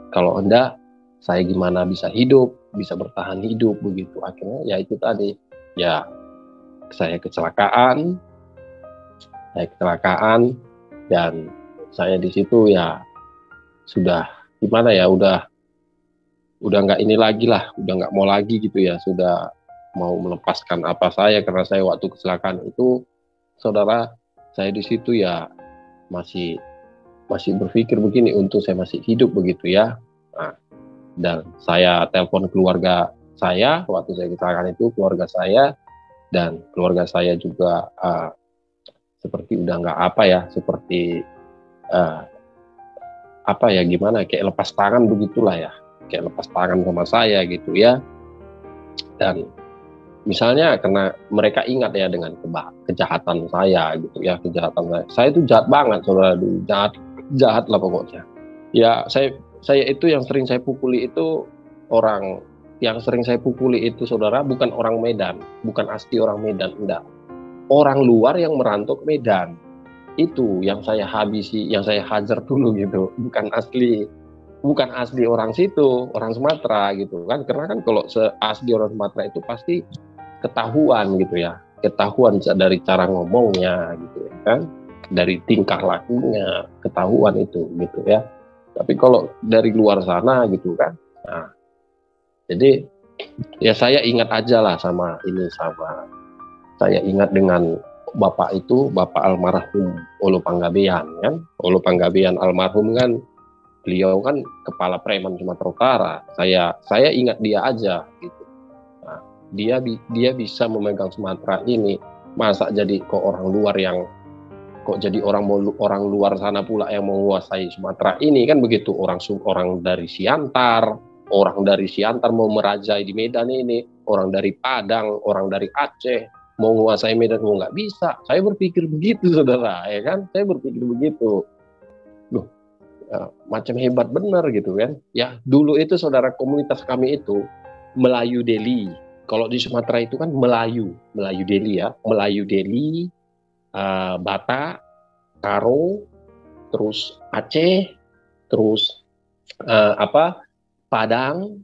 kalau enggak, saya gimana bisa hidup, bisa bertahan hidup, begitu. Akhirnya ya itu tadi, ya saya kecelakaan, dan saya di situ ya sudah gimana ya, udah nggak ini lagi lah, udah nggak mau lagi gitu ya, sudah mau melepaskan apa saya, karena saya waktu kecelakaan itu, saudara, saya di situ ya masih berpikir begini, untuk saya masih hidup begitu ya. Nah, dan saya telepon keluarga saya waktu saya kecelakaan itu, keluarga saya, dan keluarga saya juga seperti udah nggak apa ya, seperti apa ya, gimana, kayak lepas tangan begitulah ya, kayak lepas tangan sama saya gitu ya. Dan misalnya karena mereka ingat ya dengan kejahatan saya gitu ya, kejahatan saya itu jahat banget, saudara, jahat lah pokoknya ya. Saya itu yang sering saya pukuli itu, orang yang sering saya pukuli itu, saudara, bukan orang Medan, bukan asli orang Medan, enggak, orang luar yang merantau ke Medan. Itu yang saya habisi, yang saya hajar dulu gitu, bukan asli orang situ, orang Sumatera gitu kan. Karena kan kalau asli orang Sumatera itu pasti ketahuan gitu ya, ketahuan dari cara ngomongnya gitu ya kan, dari tingkah lakunya ketahuan itu gitu ya. Tapi kalau dari luar sana gitu kan, nah, jadi ya saya ingat aja lah sama ini, saya ingat dengan bapak itu, bapak almarhum Olo Panggabean kan. Olo Panggabean almarhum kan, beliau kan kepala preman Sumatera Utara. Saya ingat dia aja gitu. Nah, dia bisa memegang Sumatera ini. Masa jadi kok orang luar yang, kok jadi orang luar sana pula yang menguasai Sumatera ini kan begitu. Orang dari Siantar, mau merajai di Medan ini, orang dari Padang, orang dari Aceh mau menguasai Medan, mau nggak bisa. Saya berpikir begitu, saudara, ya kan. Saya berpikir begitu. Loh, macam hebat benar gitu kan. Ya dulu itu, saudara, komunitas kami itu Melayu Deli. Kalau di Sumatera itu kan Melayu Deli ya, Melayu Deli, Batak, Karo, terus Aceh, terus Padang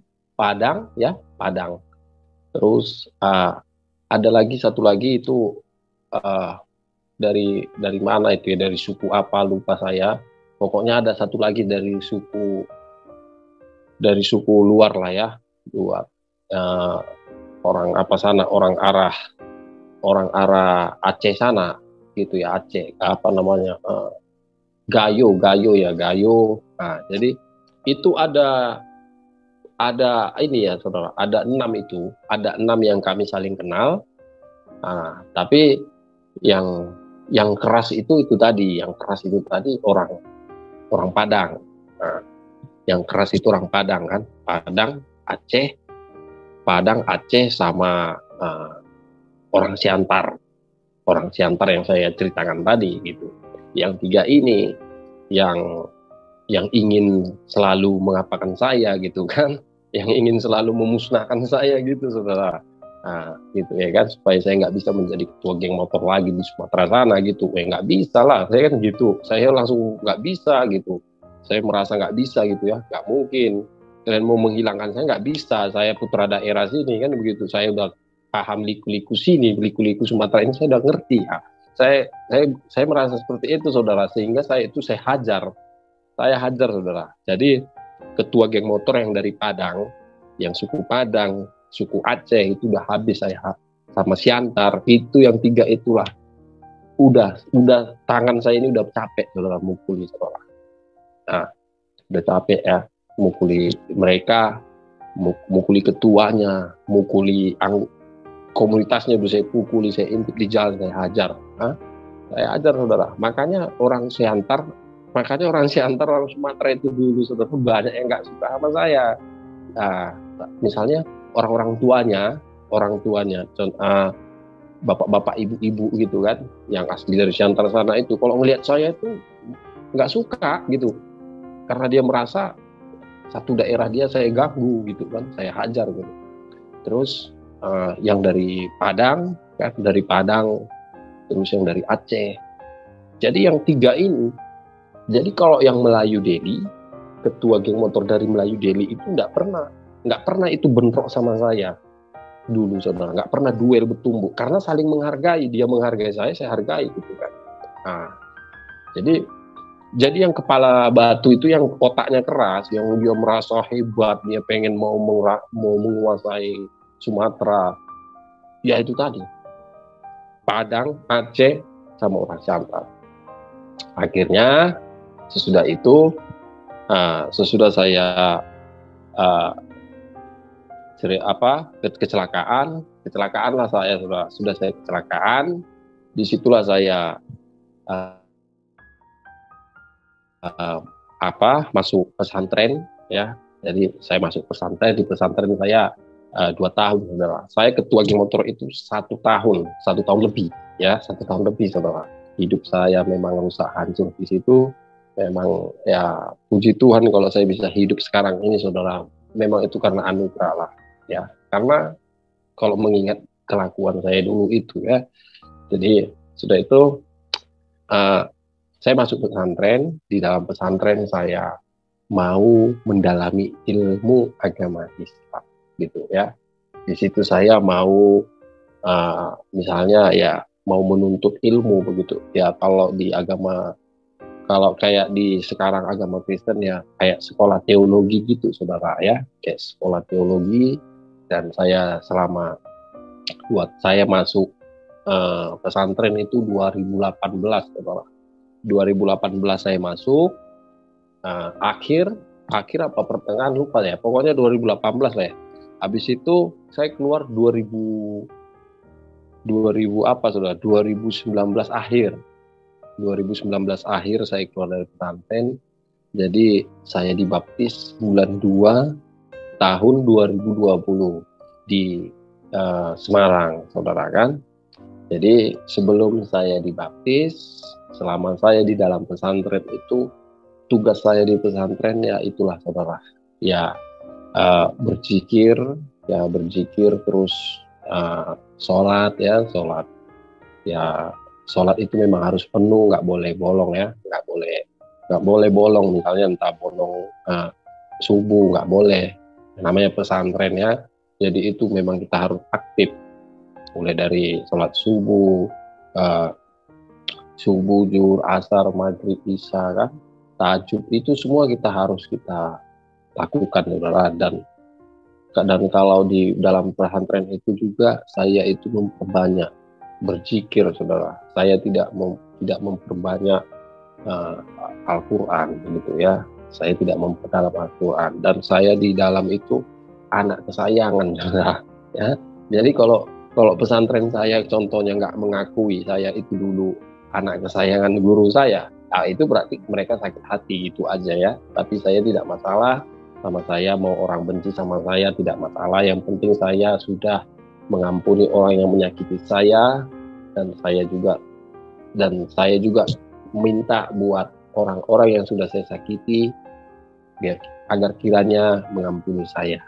ya, Padang. Terus ada lagi satu lagi itu dari mana itu ya, dari suku apa lupa saya. Pokoknya ada satu lagi dari suku luar lah ya, luar, orang apa sana, orang arah Aceh sana gitu ya, Aceh apa namanya, Gayo ya, Gayo. Nah, jadi itu ada ini ya, saudara, ada 6 yang kami saling kenal. Nah, tapi yang keras itu tadi, orang Padang. Nah, yang keras itu orang Padang kan, Padang, Aceh, sama orang Siantar yang saya ceritakan tadi gitu. Yang 3 ini yang ingin selalu mengapakan saya gitu kan, yang ingin selalu memusnahkan saya gitu, saudara. Nah, gitu ya kan, supaya saya nggak bisa menjadi ketua geng motor lagi di Sumatera sana gitu. Nggak bisa lah, saya kan gitu. Saya langsung nggak bisa gitu. saya merasa nggak bisa gitu ya, nggak mungkin. Kalian mau menghilangkan saya nggak bisa, saya putra daerah sini kan begitu, saya udah paham liku-liku sini, liku-liku Sumatera ini saya udah ngerti ya. Saya merasa seperti itu saudara, sehingga saya hajar saudara. Jadi ketua geng motor yang dari Padang, yang suku Padang, suku Aceh itu udah habis saya, sama Siantar itu yang 3 itulah udah tangan saya ini udah capek saudara mukuli saudara. Nah, udah capek ya mukuli mereka, mukuli ketuanya, mukuli komunitasnya, udah saya pukuli, saya intip di jalan, saya hajar. Saya ajar saudara. Makanya orang Siantar, orang Sumatera itu dulu saudara banyak yang nggak suka sama saya. Nah, misalnya orang tuanya, bapak-bapak, ibu-ibu gitu kan, yang asli dari Siantar sana itu, kalau ngelihat saya itu nggak suka gitu, karena dia merasa satu daerah dia saya ganggu gitu kan, saya hajar gitu. Terus yang dari Padang kan, terus yang dari Aceh. Jadi yang 3 ini, jadi kalau yang Melayu Deli, ketua geng motor dari Melayu Deli itu nggak pernah itu bentrok sama saya dulu saudara, nggak pernah duel bertumbuk, karena saling menghargai, dia menghargai saya hargai gitu kan. Nah, jadi yang kepala batu itu, yang otaknya keras, yang dia merasa hebat, dia pengen mau menguasai Sumatera, ya itu tadi Padang, Aceh, sama orang Siantar. Akhirnya sesudah itu, sesudah saya kecelakaan lah saya, sudah saya kecelakaan, disitulah saya masuk pesantren ya. Jadi saya masuk pesantren, di pesantren saya 2 tahun saudara. Saya ketua geng motor itu 1 tahun lebih ya, 1 tahun lebih saudara. Hidup saya memang rusak hancur di situ. Memang ya puji Tuhan kalau saya bisa hidup sekarang ini saudara, memang itu karena anugerah lah ya. Karena kalau mengingat kelakuan saya dulu itu ya, jadi sudah itu saya masuk pesantren. Di dalam pesantren saya mau mendalami ilmu agama Islam gitu ya. Di situ saya mau misalnya ya mau menuntut ilmu begitu ya. Kalau kayak di sekarang agama Kristen ya kayak sekolah teologi gitu saudara ya, kayak sekolah teologi. Dan saya saya masuk pesantren itu 2018 saudara. 2018 saya masuk, akhir apa pertengahan lupa ya, pokoknya 2018 lah ya. Habis itu saya keluar 2019 akhir. 2019 akhir saya keluar dari pesantren. Jadi saya dibaptis bulan 2 tahun 2020 di Semarang, saudara kan. Jadi sebelum saya dibaptis, selama saya di dalam pesantren itu, tugas saya di pesantren ya itulah saudara. Ya berzikir terus sholat. Sholat itu memang harus penuh, nggak boleh bolong ya, nggak boleh bolong, misalnya entah bolong subuh nggak boleh, namanya pesantren ya. Jadi itu memang kita harus aktif, mulai dari sholat subuh, zuhur, asar, maghrib, isya kan, tahajud, itu semua harus kita lakukan saudara. Dan kalau di dalam pesantren itu juga saya itu memperbanyak berzikir saudara. Saya tidak memperbanyak Al-Quran gitu ya. Saya tidak memperdalam Al-Quran, dan saya di dalam itu anak kesayangan saudara ya. Jadi kalau pesantren saya contohnya nggak mengakui saya itu dulu anak kesayangan guru saya, nah itu berarti mereka sakit hati, itu aja ya. Tapi saya tidak masalah sama saya, mau orang benci sama saya tidak masalah, yang penting saya sudah mengampuni orang yang menyakiti saya. Dan saya juga minta buat orang-orang yang sudah saya sakiti agar kiranya mengampuni saya,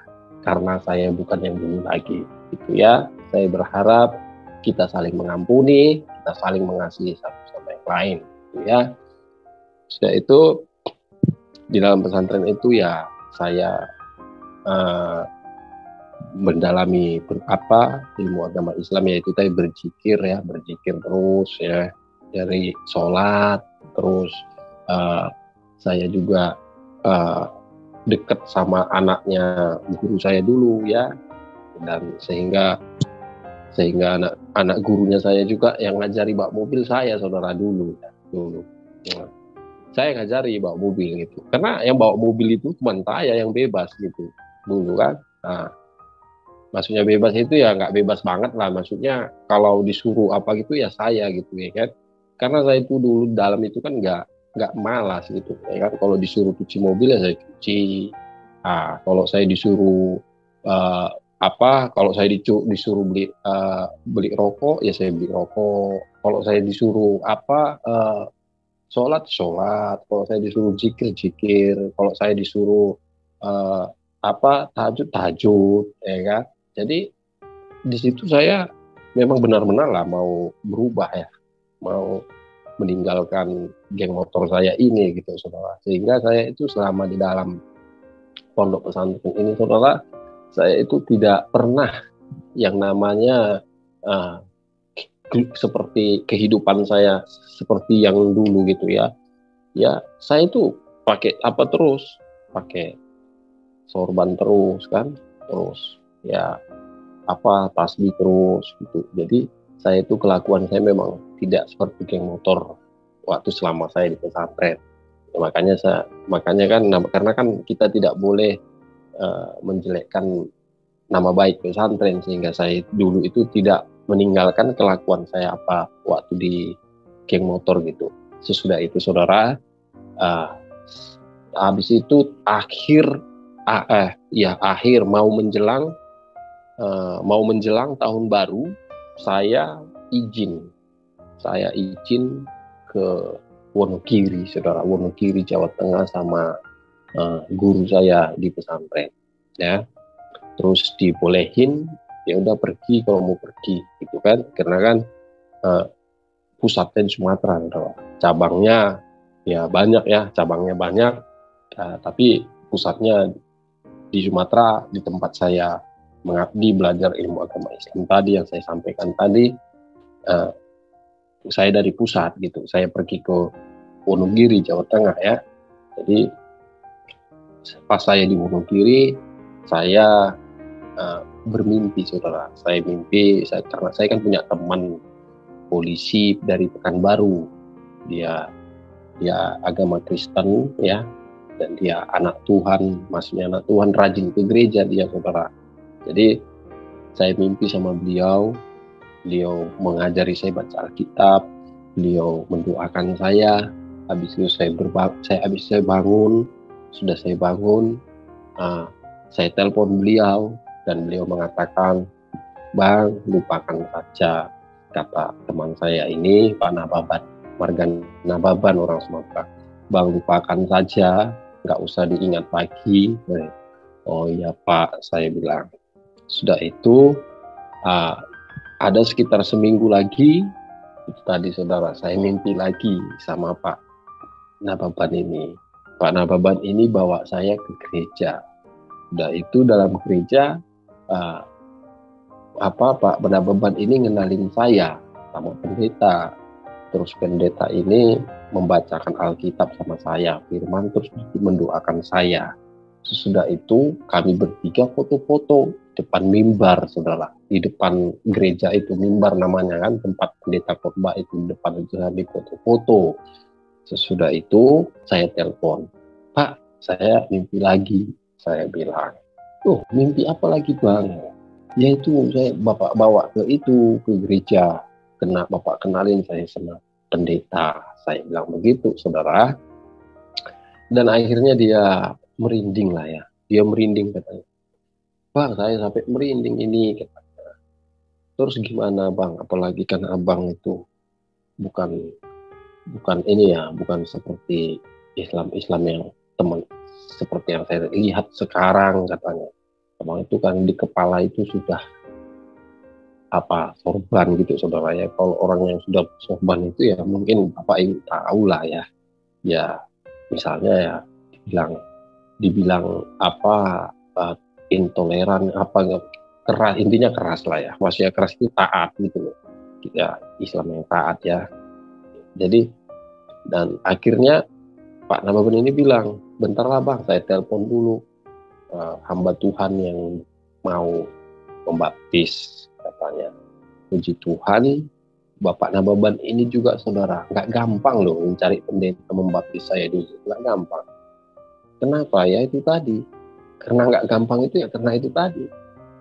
karena saya bukan yang dulu lagi gitu ya. Saya berharap kita saling mengampuni, kita saling mengasihi satu sama yang lain gitu ya. Sudah itu di dalam pesantren itu ya saya mendalami ilmu agama Islam, yaitu tadi berzikir terus ya, dari sholat, terus saya juga dekat sama anaknya guru saya dulu ya, dan sehingga anak gurunya saya juga yang ngajari bawa mobil saya, saudara, dulu. Ya. Saya ngajari bawa mobil gitu, karena yang bawa mobil itu cuma saya yang bebas gitu dulu kan. Nah, maksudnya bebas itu ya nggak bebas banget lah, maksudnya kalau disuruh apa gitu ya saya gitu ya kan, karena saya itu dulu dalam itu kan nggak malas gitu ya kan. Kalau disuruh cuci mobil ya saya cuci. Kalau saya disuruh kalau saya disuruh beli rokok ya saya beli rokok. Kalau saya disuruh sholat, kalau saya disuruh zikir, kalau saya disuruh tahajud ya kan. Jadi di situ saya memang benar-benar lah mau berubah ya, mau meninggalkan geng motor saya ini gitu, saudara. Sehingga saya itu selama di dalam pondok pesantren ini, saudara, saya itu tidak pernah yang namanya seperti kehidupan saya seperti yang dulu gitu ya. Ya, saya itu pakai sorban terus kan, terus ya tasbih terus gitu. Jadi saya itu kelakuan saya memang tidak seperti geng motor waktu selama saya di pesantren. Ya, makanya kan karena kan kita tidak boleh menjelekkan nama baik pesantren, sehingga saya dulu itu tidak meninggalkan kelakuan saya waktu di geng motor gitu. Sesudah itu, saudara, habis itu akhir mau menjelang tahun baru, saya izin ke Wonogiri, saudara, Wonogiri Jawa Tengah sama guru saya di pesantren ya. Terus dibolehin, ya udah pergi kalau mau pergi gitu kan, karena kan pusatnya di Sumatera, cabangnya ya banyak ya, tapi pusatnya di Sumatera, di tempat saya mengabdi belajar ilmu agama Islam tadi yang saya sampaikan tadi. Saya dari pusat gitu, saya pergi ke Wonogiri Jawa Tengah ya. Jadi pas saya di Wonogiri, saya bermimpi, saudara. Karena saya kan punya teman polisi dari Pekanbaru. Dia agama Kristen ya, dan dia anak Tuhan, maksudnya anak Tuhan, rajin ke gereja dia, saudara. Jadi saya mimpi sama beliau mengajari saya baca Alkitab, beliau mendoakan saya. Habis itu saya bangun, saya telepon beliau, dan beliau mengatakan, "Bang, lupakan saja," kata teman saya ini, Pak Nababan, warga Nababan, orang Sumatera. "Bang, lupakan saja, nggak usah diingat lagi." "Oh iya Pak," saya bilang. Sudah itu ada sekitar seminggu lagi, itu tadi, saudara, saya mimpi lagi sama Pak Nababan ini. Pak Nababan ini bawa saya ke gereja. Udah itu dalam gereja Pak Nababan ini ngenalin saya sama pendeta. Terus pendeta ini membacakan Alkitab sama saya, firman, terus mendoakan saya. Sesudah itu kami bertiga foto-foto depan mimbar, saudara. Di depan gereja itu, mimbar namanya kan, tempat pendeta khotbah itu, di depan itu di foto-foto. Sesudah itu saya telepon, "Pak, saya mimpi lagi," saya bilang. "Oh, mimpi apa lagi, Bang?" "Ya itu, saya Bapak bawa ke gereja. Bapak kenalin saya sama pendeta," saya bilang begitu, saudara. Dan akhirnya dia merinding lah ya. Dia merinding, katanya, "Bang, saya sampai merinding ini," katanya. "Terus gimana, Bang? Apalagi kan Abang itu bukan ini ya, bukan seperti Islam yang teman seperti yang saya lihat sekarang," katanya. "Abang itu kan di kepala itu sudah sorban gitu, saudara ya. Kalau orang yang sudah sorban itu ya mungkin Bapak Ibu tahu lah ya. Ya misalnya ya di bilang dibilang apa, intoleran apa, keras, intinya keras lah ya, maksudnya keras itu taat gitu loh ya, Islam yang taat ya. Jadi dan akhirnya Pak Nababan ini bilang, bentarlah bang, saya telepon dulu hamba Tuhan yang mau membaptis, katanya. Puji Tuhan, Bapak Nababan ini juga saudara, nggak gampang loh mencari pendeta membaptis saya dulu, nggak gampang. Kenapa? Ya itu tadi, karena nggak gampang itu ya karena itu tadi,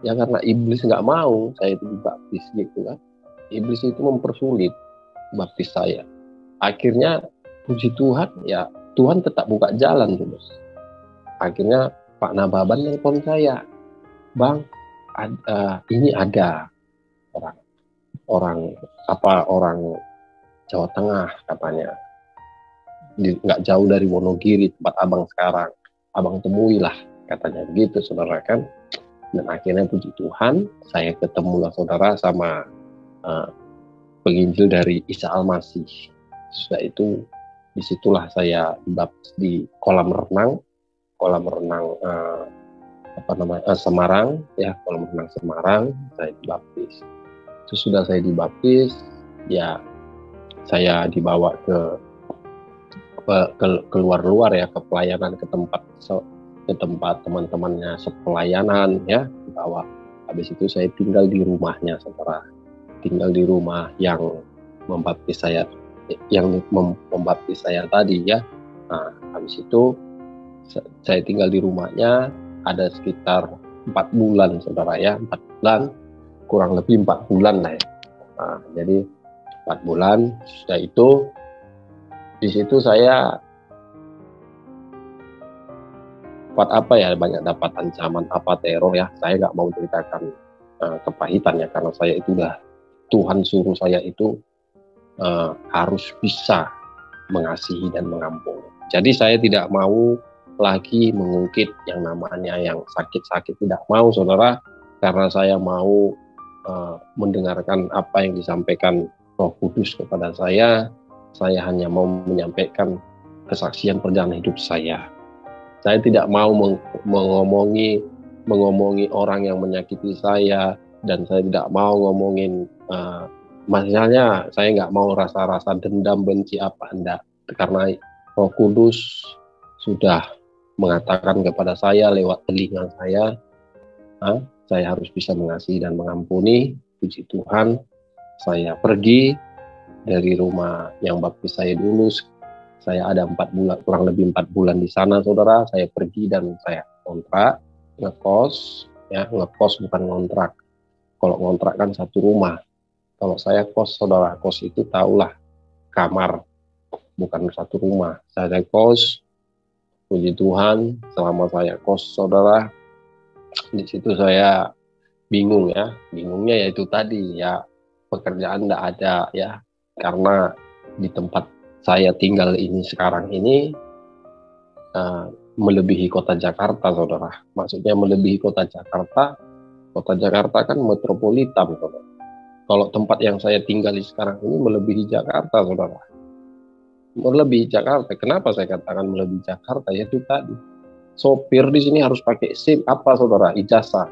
ya karena iblis nggak mau saya itu dibaptis gitu kan. Iblis itu mempersulit baptis saya. Akhirnya puji Tuhan ya, Tuhan tetap buka jalan terus. Akhirnya Pak Nababan nelpon saya, bang, ini ada orang Jawa Tengah katanya, nggak jauh dari Wonogiri tempat abang sekarang, abang temui lah katanya begitu saudara kan. Dan akhirnya puji Tuhan saya ketemu lah saudara sama penginjil dari Isa Al-Masih. Sudah itu disitulah saya dibaptis di kolam renang Semarang ya, kolam renang Semarang saya dibaptis. Sesudah saya dibaptis ya saya dibawa ke luar ya, ke pelayanan, ke tempat teman-temannya sepelayanan ya, dibawa. Habis itu saya tinggal di rumahnya saudara, tinggal di rumah yang membaptis saya tadi ya. Nah, habis itu saya tinggal di rumahnya ada sekitar 4 bulan saudara ya, 4 bulan, kurang lebih 4 bulan lah ya. Nah, jadi 4 bulan sudah itu, di situ saya banyak dapat ancaman teror ya. Saya nggak mau ceritakan kepahitan ya, karena saya itu udah, Tuhan suruh saya itu harus bisa mengasihi dan mengampuni. Jadi saya tidak mau lagi mengungkit yang namanya yang sakit-sakit, tidak mau saudara, karena saya mau mendengarkan apa yang disampaikan Roh Kudus kepada saya. Saya hanya mau menyampaikan kesaksian perjalanan hidup saya. Saya tidak mau mengomongi orang yang menyakiti saya, dan saya tidak mau ngomongin misalnya saya nggak mau rasa-rasa dendam, benci apa enggak, karena Roh Kudus sudah mengatakan kepada saya lewat telinga saya harus bisa mengasihi dan mengampuni. Puji Tuhan, saya pergi dari rumah yang baptis saya dulu. Saya ada 4 bulan, kurang lebih 4 bulan di sana saudara. Saya pergi dan saya kontrak, ngekos ya, ngekos bukan ngontrak. Kalau ngontrak kan satu rumah. Kalau saya kos saudara, kos itu tahulah kamar, bukan satu rumah. Saya kos, puji Tuhan, selama saya kos saudara, di situ saya bingung ya. Bingungnya yaitu tadi ya, pekerjaan tidak ada ya, karena di tempat saya tinggal ini sekarang ini melebihi kota Jakarta saudara. Maksudnya melebihi kota Jakarta. Kota Jakarta kan metropolitan saudara. Kalau tempat yang saya tinggali sekarang ini melebihi Jakarta saudara. Melebihi Jakarta. Kenapa saya katakan melebihi Jakarta? Ya itu tadi, sopir di sini harus pakai SIM apa saudara? Ijazah.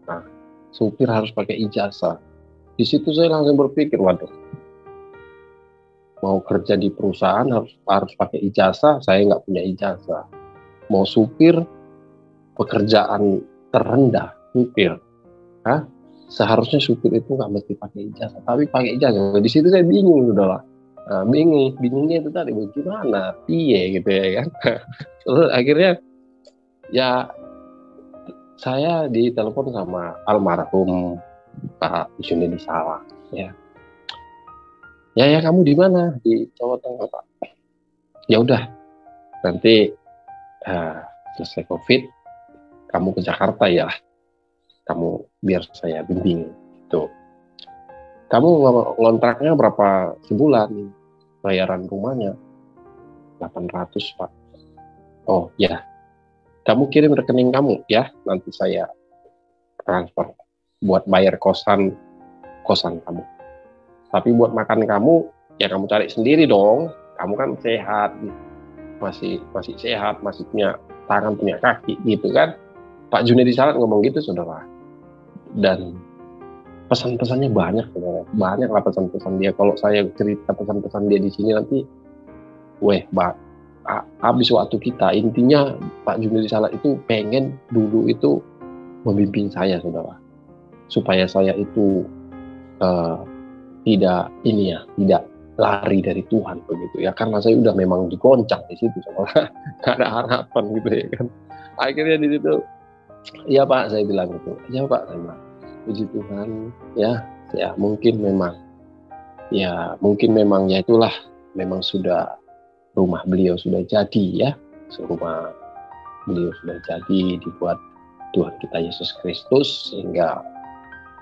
Nah, sopir harus pakai ijazah. Di situ saya langsung berpikir, waduh, mau kerja di perusahaan harus pakai ijazah, saya nggak punya ijazah. Mau supir, pekerjaan terendah, supir. Seharusnya supir itu nggak mesti pakai ijazah, tapi pakai ijazah. Di situ saya bingung saudara. Bingungnya itu tadi, gimana, piye gitu ya kan. Terus akhirnya ya saya ditelepon sama almarhum Pak Junedi Salah ya. Ya kamu di mana? Di Jawa Tengah Pak. Ya udah, nanti selesai COVID kamu ke Jakarta ya. Kamu biar saya bimbing gitu. Kamu ngontraknya berapa sebulan? Bayaran rumahnya 800 Pak. Oh ya, kamu kirim rekening kamu ya, nanti saya transfer buat bayar kosan kamu. Tapi buat makan kamu, ya kamu cari sendiri dong. Kamu kan sehat. masih sehat, masih punya tangan, punya kaki gitu kan. Pak Junedi Salat ngomong gitu, saudara. Dan pesan-pesannya banyak, saudara. Banyak lah pesan-pesan dia. Kalau saya cerita pesan-pesan dia di sini nanti, habis waktu kita. Intinya Pak Junedi Salat itu pengen dulu itu memimpin saya, saudara, supaya saya itu tidak lari dari Tuhan begitu ya, karena saya udah memang digoncang di situ, saudara. Gak ada harapan gitu ya kan. Akhirnya di situ, iya Pak, saya bilang gitu. Iya Pak, saya bilang, puji Tuhan ya mungkin memang ya itulah, memang sudah rumah beliau sudah jadi ya, rumah beliau sudah jadi dibuat Tuhan kita Yesus Kristus, sehingga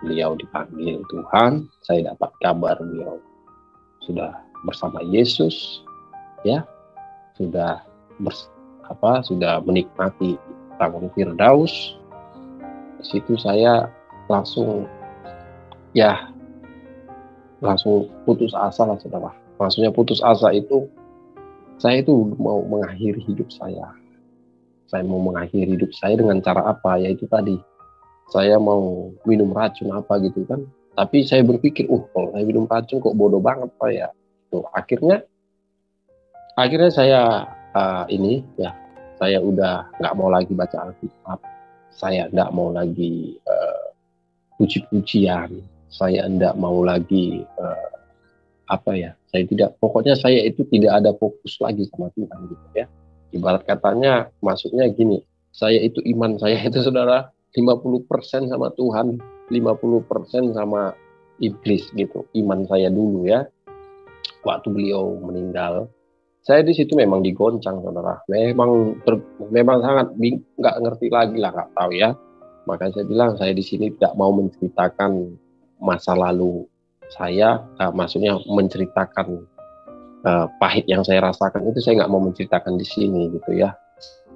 beliau dipanggil Tuhan. Saya dapat kabar beliau sudah bersama Yesus ya, sudah menikmati taman Firdaus. Di situ saya langsung putus asa lah, saudara. Maksudnya putus asa itu, saya itu mau mengakhiri hidup saya. Saya mau mengakhiri hidup saya dengan cara apa? Yaitu tadi, saya mau minum racun apa gitu kan. Tapi saya berpikir, kalau saya minum racun kok bodoh banget Pak ya. Tuh, akhirnya saya saya udah nggak mau lagi baca Alkitab. Saya nggak mau lagi puji-pujian. Saya nggak mau lagi pokoknya saya itu tidak ada fokus lagi sama Tuhan gitu ya. Ibarat katanya, maksudnya gini, saya itu iman saya itu, saudara, 50% sama Tuhan, 50% sama iblis gitu. Iman saya dulu ya. Waktu beliau meninggal, saya di situ memang digoncang, saudara. Memang sangat nggak ngerti lagi lah, nggak tahu ya. Makanya saya bilang, saya di sini tidak mau menceritakan masa lalu saya, maksudnya menceritakan pahit yang saya rasakan itu, saya nggak mau menceritakan di sini gitu ya.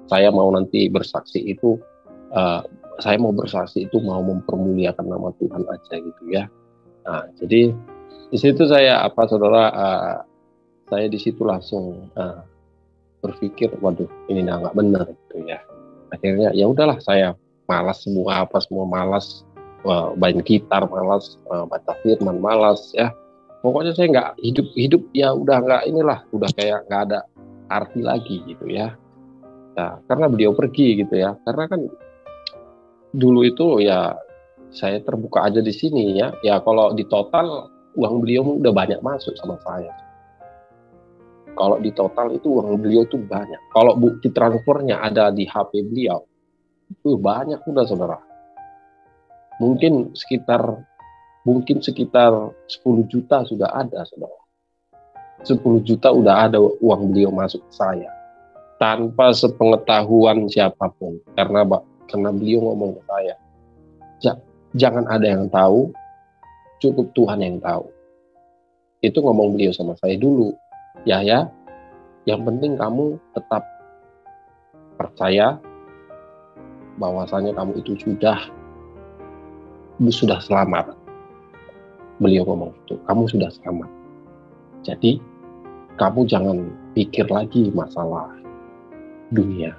Saya mau nanti bersaksi itu, saya mau bersaksi itu mau mempermuliakan nama Tuhan aja gitu ya. Nah, jadi di situ saya saudara, saya di situ langsung berpikir, waduh, ini nggak benar gitu ya. Akhirnya ya udahlah, saya malas semua malas, main gitar malas, baca firman malas ya. Pokoknya saya nggak hidup ya, udah nggak udah kayak nggak ada arti lagi gitu ya. Nah, karena beliau pergi gitu ya. Karena kan dulu itu ya saya terbuka aja di sini ya. Ya kalau di total uang beliau udah banyak masuk sama saya. Kalau di total itu uang beliau tuh banyak. Kalau bukti transfernya ada di HP beliau, itu banyak udah, saudara. Mungkin sekitar 10 juta sudah ada, saudara. 10 juta udah ada uang beliau masuk ke saya, tanpa sepengetahuan siapapun. Karena beliau ngomong ke saya, jangan ada yang tahu, cukup Tuhan yang tahu. Itu ngomong beliau sama saya dulu. Ya, yang penting kamu tetap percaya bahwasanya kamu itu sudah selamat. Beliau ngomong itu, kamu sudah selamat. Jadi kamu jangan pikir lagi masalah dunia,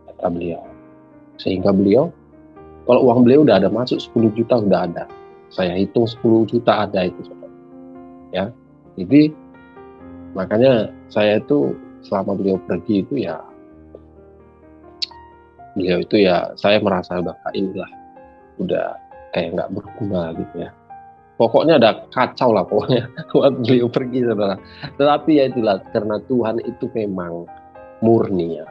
kata beliau. Sehingga beliau, kalau uang beliau udah ada masuk 10 juta udah ada. Saya hitung 10 juta ada itu, saudara. Ya, jadi makanya saya itu selama beliau pergi itu ya, saya merasa udah kayak nggak berguna gitu ya. Pokoknya ada kacau lah pokoknya waktu beliau pergi, saudara. Tetapi ya itulah, karena Tuhan itu memang murni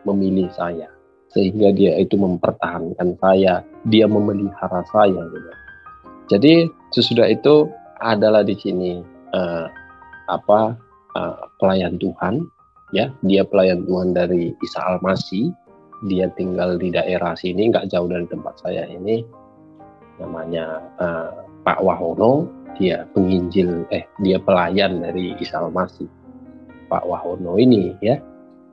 memilih saya, sehingga dia itu mempertahankan saya, dia memelihara saya gitu. Jadi sesudah itu adalah di sini pelayan Tuhan ya, dia pelayan Tuhan dari Isa Al-Masih. Dia tinggal di daerah sini, nggak jauh dari tempat saya ini, namanya Pak Wahono. Dia dia pelayan dari Isa Al-Masih. Pak Wahono ini ya,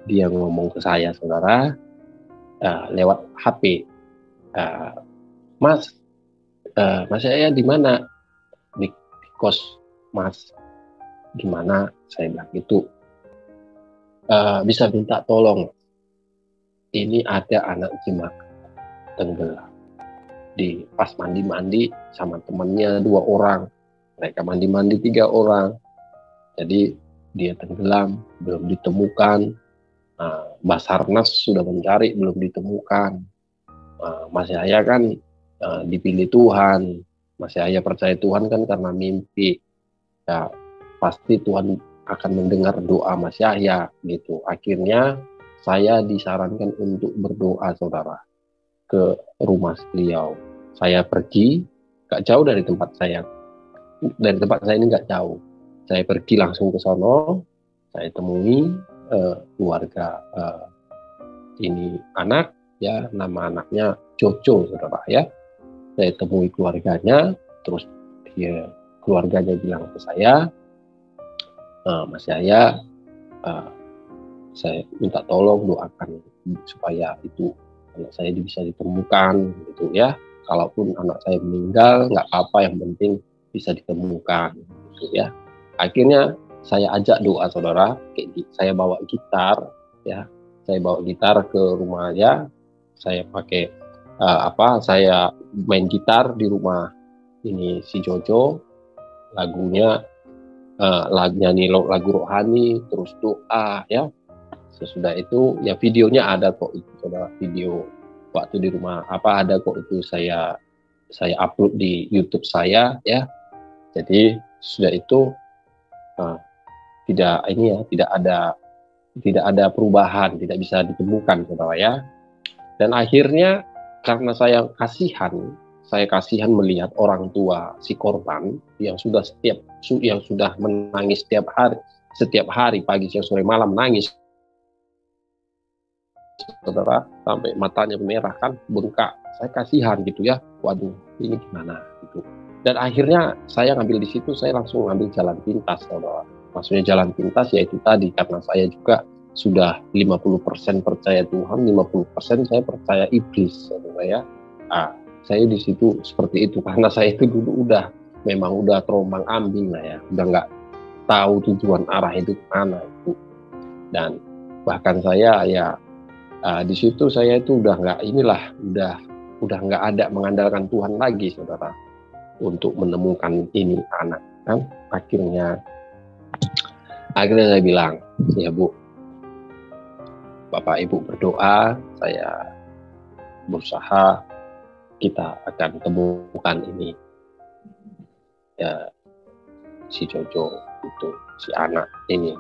dia ngomong ke saya, saudara, lewat HP, Mas saya di mana? Di kos Mas. Gimana? Saya bilang itu. bisa minta tolong. Ini ada anak jemaah tenggelam di pas mandi-mandi sama temannya 2 orang. Mereka mandi-mandi 3 orang. Jadi dia tenggelam, belum ditemukan. Basarnas sudah mencari, belum ditemukan. Mas Yahya kan dipilih Tuhan. Mas Yahya percaya Tuhan kan karena mimpi. Ya, pasti Tuhan akan mendengar doa Mas Yahya gitu. Akhirnya saya disarankan untuk berdoa, saudara, ke rumah beliau. Saya pergi, gak jauh dari tempat saya. Dari tempat saya ini gak jauh. Saya pergi langsung ke sono. Saya temui keluarga ini anak, ya, nama anaknya Jojo, saudara, ya. Saya temui keluarganya, terus keluarganya bilang ke saya, Mas Yahya, saya minta tolong doakan supaya itu anak saya bisa ditemukan, gitu ya. Kalaupun anak saya meninggal, nggak apa-apa, yang penting bisa ditemukan, gitu ya. Akhirnya saya ajak doa, saudara. Saya bawa gitar, ya. Saya bawa gitar ke rumahnya. Saya pakai saya main gitar di rumah ini si Jojo. Lagunya nyanyi lagu rohani, terus doa, ya. Sesudah itu ya videonya ada kok itu, saudara. Video waktu di rumah ada kok itu, saya upload di YouTube saya, ya. Jadi sudah itu tidak ada perubahan, tidak bisa ditemukan, saudara, ya. Dan akhirnya karena saya kasihan melihat orang tua si korban yang sudah menangis setiap hari pagi siang sore malam menangis, saudara, sampai matanya merah kan, bengkak. Saya kasihan gitu ya, waduh ini gimana gitu. Dan akhirnya saya ngambil di situ, saya langsung ngambil jalan pintas, saudara. Maksudnya jalan pintas yaitu tadi, karena saya juga sudah 50% percaya Tuhan, 50% saya percaya iblis, saudara, ya. Saya di situ seperti itu karena saya itu dulu memang udah terombang ambing lah, ya, udah nggak tahu tujuan arah itu kemana itu. Dan bahkan saya ya di situ saya itu udah nggak ada mengandalkan Tuhan lagi, saudara, untuk menemukan ini anak kan. Akhirnya saya bilang, ya Bu, Bapak Ibu berdoa, saya berusaha, kita akan temukan ini, ya, si Jojo itu, si anak ini.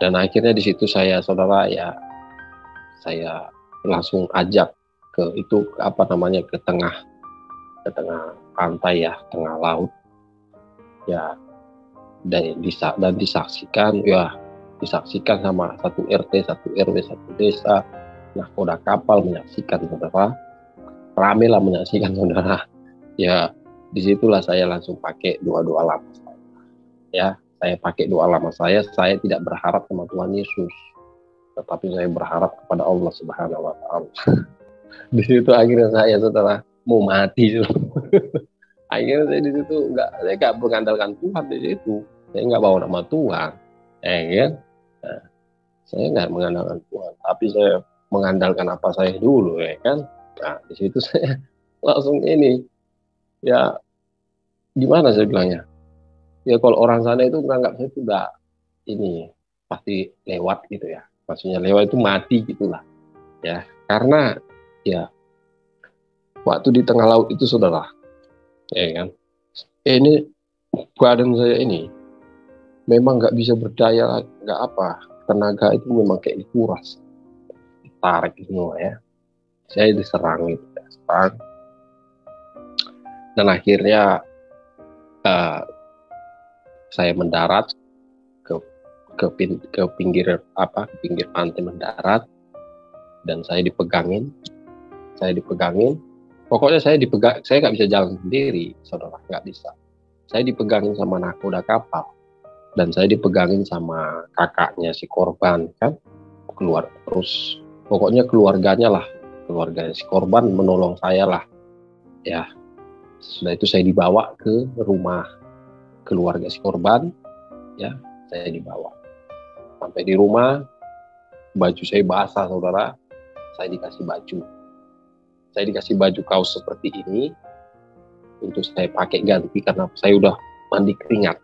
Dan akhirnya di situ saya, saudara, ya, saya langsung ajak ke tengah pantai, ya, tengah laut, ya, dan disaksikan sama satu RT, satu RW, satu desa, nahkoda kapal menyaksikan, saudara, rame lah menyaksikan, saudara. Ya, disitulah saya langsung pakai doa-doa lama saya, ya. Saya pakai doa lama saya tidak berharap sama Tuhan Yesus, tetapi saya berharap kepada Allah Subhanahu wa Ta'ala. Di situ akhirnya saya, saudara, mau mati. Akhirnya saya di situ saya nggak mengandalkan Tuhan di situ. Saya nggak bawa nama Tuhan, kan? Nah, saya nggak mengandalkan Tuhan, tapi saya mengandalkan apa saya dulu, ya kan? Nah, di situ saya langsung ini, ya, gimana saya bilangnya? Ya kalau orang sana itu menganggap saya itu udah ini pasti lewat gitu, ya. Maksudnya lewat itu mati gitulah, ya. Karena ya waktu di tengah laut itu, saudara, ya kan, ini badan saya ini memang nggak bisa berdaya, nggak apa, tenaga itu memang kayak dikuras, ditarik semua, ya. Saya diserang gitu, ya, serang. Dan akhirnya saya mendarat ke pinggir pantai, mendarat, dan saya dipegangin. Pokoknya saya nggak bisa jalan sendiri, saudara, nggak bisa. Saya dipegangin sama nahkoda kapal, dan saya dipegangin sama kakaknya si korban, kan, keluar terus. Pokoknya keluarga si korban menolong saya lah, ya. Setelah itu saya dibawa ke rumah keluarga si korban, ya, saya dibawa. Sampai di rumah, baju saya basah, saudara. Saya dikasih baju. Saya dikasih baju kaos seperti ini untuk saya pakai ganti karena saya udah mandi keringat.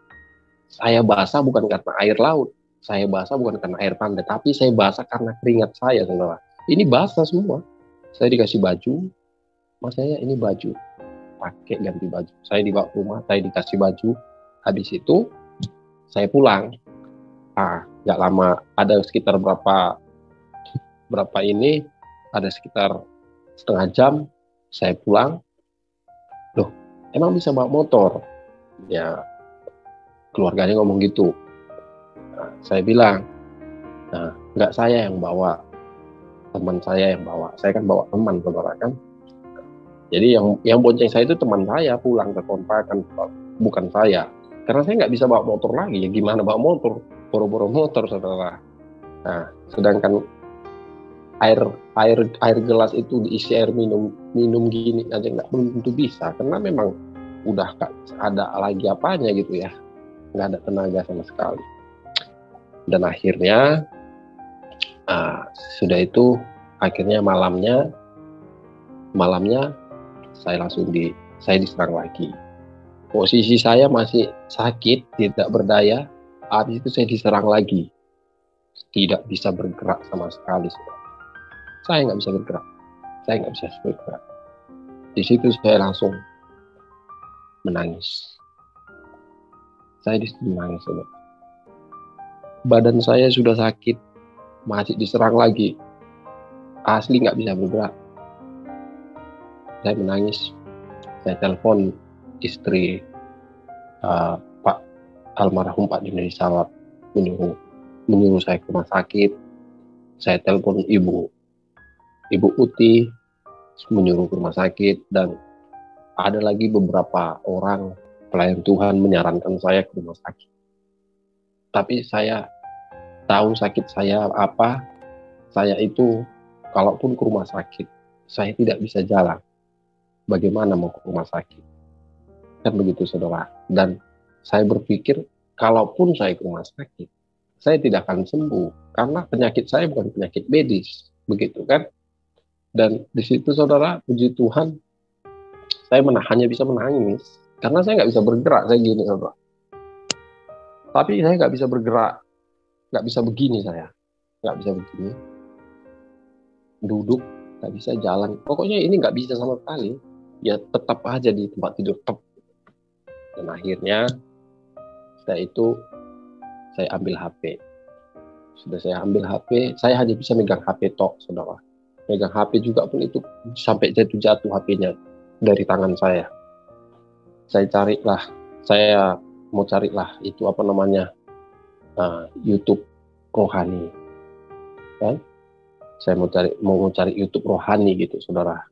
Saya basah bukan karena air laut, saya basah bukan karena air pantai, tapi saya basah karena keringat saya, saudara. Ini basah semua. Saya dikasih baju, mas saya ini baju, pakai ganti baju. Saya dibawa ke rumah, saya dikasih baju. Habis itu saya pulang. Nggak lama, ada sekitar berapa ini, ada sekitar setengah jam saya pulang. Loh, emang bisa bawa motor? Ya, keluarganya ngomong gitu. Saya bilang, nggak saya yang bawa, teman saya yang bawa. Saya kan bawa teman, saudara kan. Jadi yang bonceng saya itu teman saya pulang ke kontrakan, bukan saya. Karena saya nggak bisa bawa motor lagi. Ya gimana bawa motor? Boro-boro motor, saudara. Nah, sedangkan air gelas itu diisi air minum gini aja belum tentu bisa, karena memang udah gak ada lagi apanya gitu ya, nggak ada tenaga sama sekali. Dan akhirnya sudah itu, akhirnya malamnya saya diserang lagi. Posisi saya masih sakit, tidak berdaya. Habis itu saya diserang lagi, tidak bisa bergerak sama sekali. Saya nggak bisa bergerak. Di situ saya langsung menangis. Saya di situ menangis. Badan saya sudah sakit, masih diserang lagi. Asli nggak bisa bergerak. Saya menangis. Saya telepon istri Pak almarhum Pak Dineri Sawat, menyuruh saya ke rumah sakit. Saya telepon Ibu Uti, menyuruh ke rumah sakit, dan ada lagi beberapa orang pelayan Tuhan menyarankan saya ke rumah sakit. Tapi saya tahu sakit saya apa. Saya itu kalaupun ke rumah sakit, saya tidak bisa jalan. Bagaimana mau ke rumah sakit? Kan begitu, saudara. Dan saya berpikir, kalaupun saya ke rumah sakit, saya tidak akan sembuh. Karena penyakit saya bukan penyakit medis. Begitu kan? Dan di situ, saudara, puji Tuhan, saya hanya bisa menangis. Karena saya nggak bisa bergerak, saya gini, saudara. Tapi saya nggak bisa bergerak. Nggak bisa begini saya. Nggak bisa begini. Duduk, nggak bisa jalan. Pokoknya ini nggak bisa sama sekali. Ya tetap aja di tempat tidur. Dan akhirnya, saya ambil HP. Sudah saya ambil HP, saya hanya bisa megang HP tok, saudara. Megang HP juga pun itu sampai jatuh HP-nya dari tangan saya. Saya mau carilah itu apa namanya, YouTube rohani. Kan? Saya mau cari YouTube rohani gitu, saudara.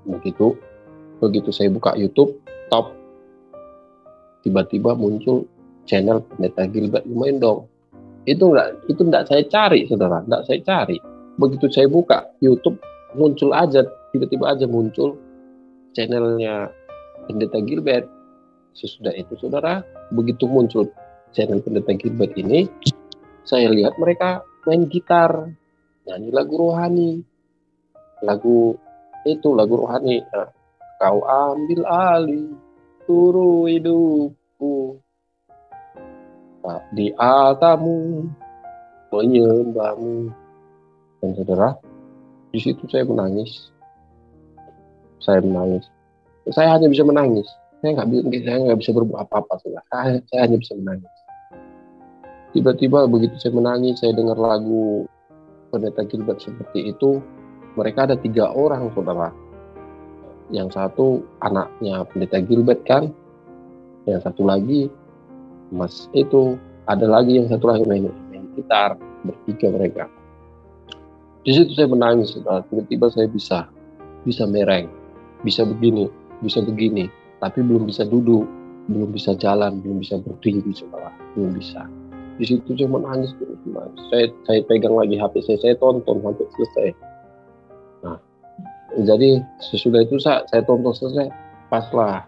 Begitu saya buka YouTube, top, tiba-tiba muncul channel Pendeta Gilbert Lumendong. Itu enggak saya cari, saudara, enggak saya cari. Begitu saya buka YouTube, muncul aja, tiba-tiba aja muncul channelnya Pendeta Gilbert. Sesudah itu, saudara, begitu muncul channel Pendeta Gilbert ini, saya lihat mereka main gitar, nyanyi lagu rohani. Lagu rohani. Kau ambil alih seluruh hidupku, di altarmu menyembahmu. Dan saudara, di situ saya menangis. Saya hanya bisa menangis. Saya nggak bisa berbuat apa-apa. Saya hanya bisa menangis. Tiba-tiba begitu saya menangis, saya dengar lagu Pendeta Gilbert seperti itu. Mereka ada 3 orang, saudara. Yang satu anaknya Pendeta Gilbert kan. Yang satu lagi Mas itu. Ada lagi yang satu lagi main gitar. Bertiga mereka. Di situ saya menangis, saudara. Tiba-tiba saya bisa mereng, bisa begini, tapi belum bisa duduk, belum bisa jalan, belum bisa berdiri, saudara, belum bisa. Di situ saya menangis terus. Saya pegang lagi HP saya tonton sampai selesai. Nah, jadi sesudah itu saya tonton selesai, paslah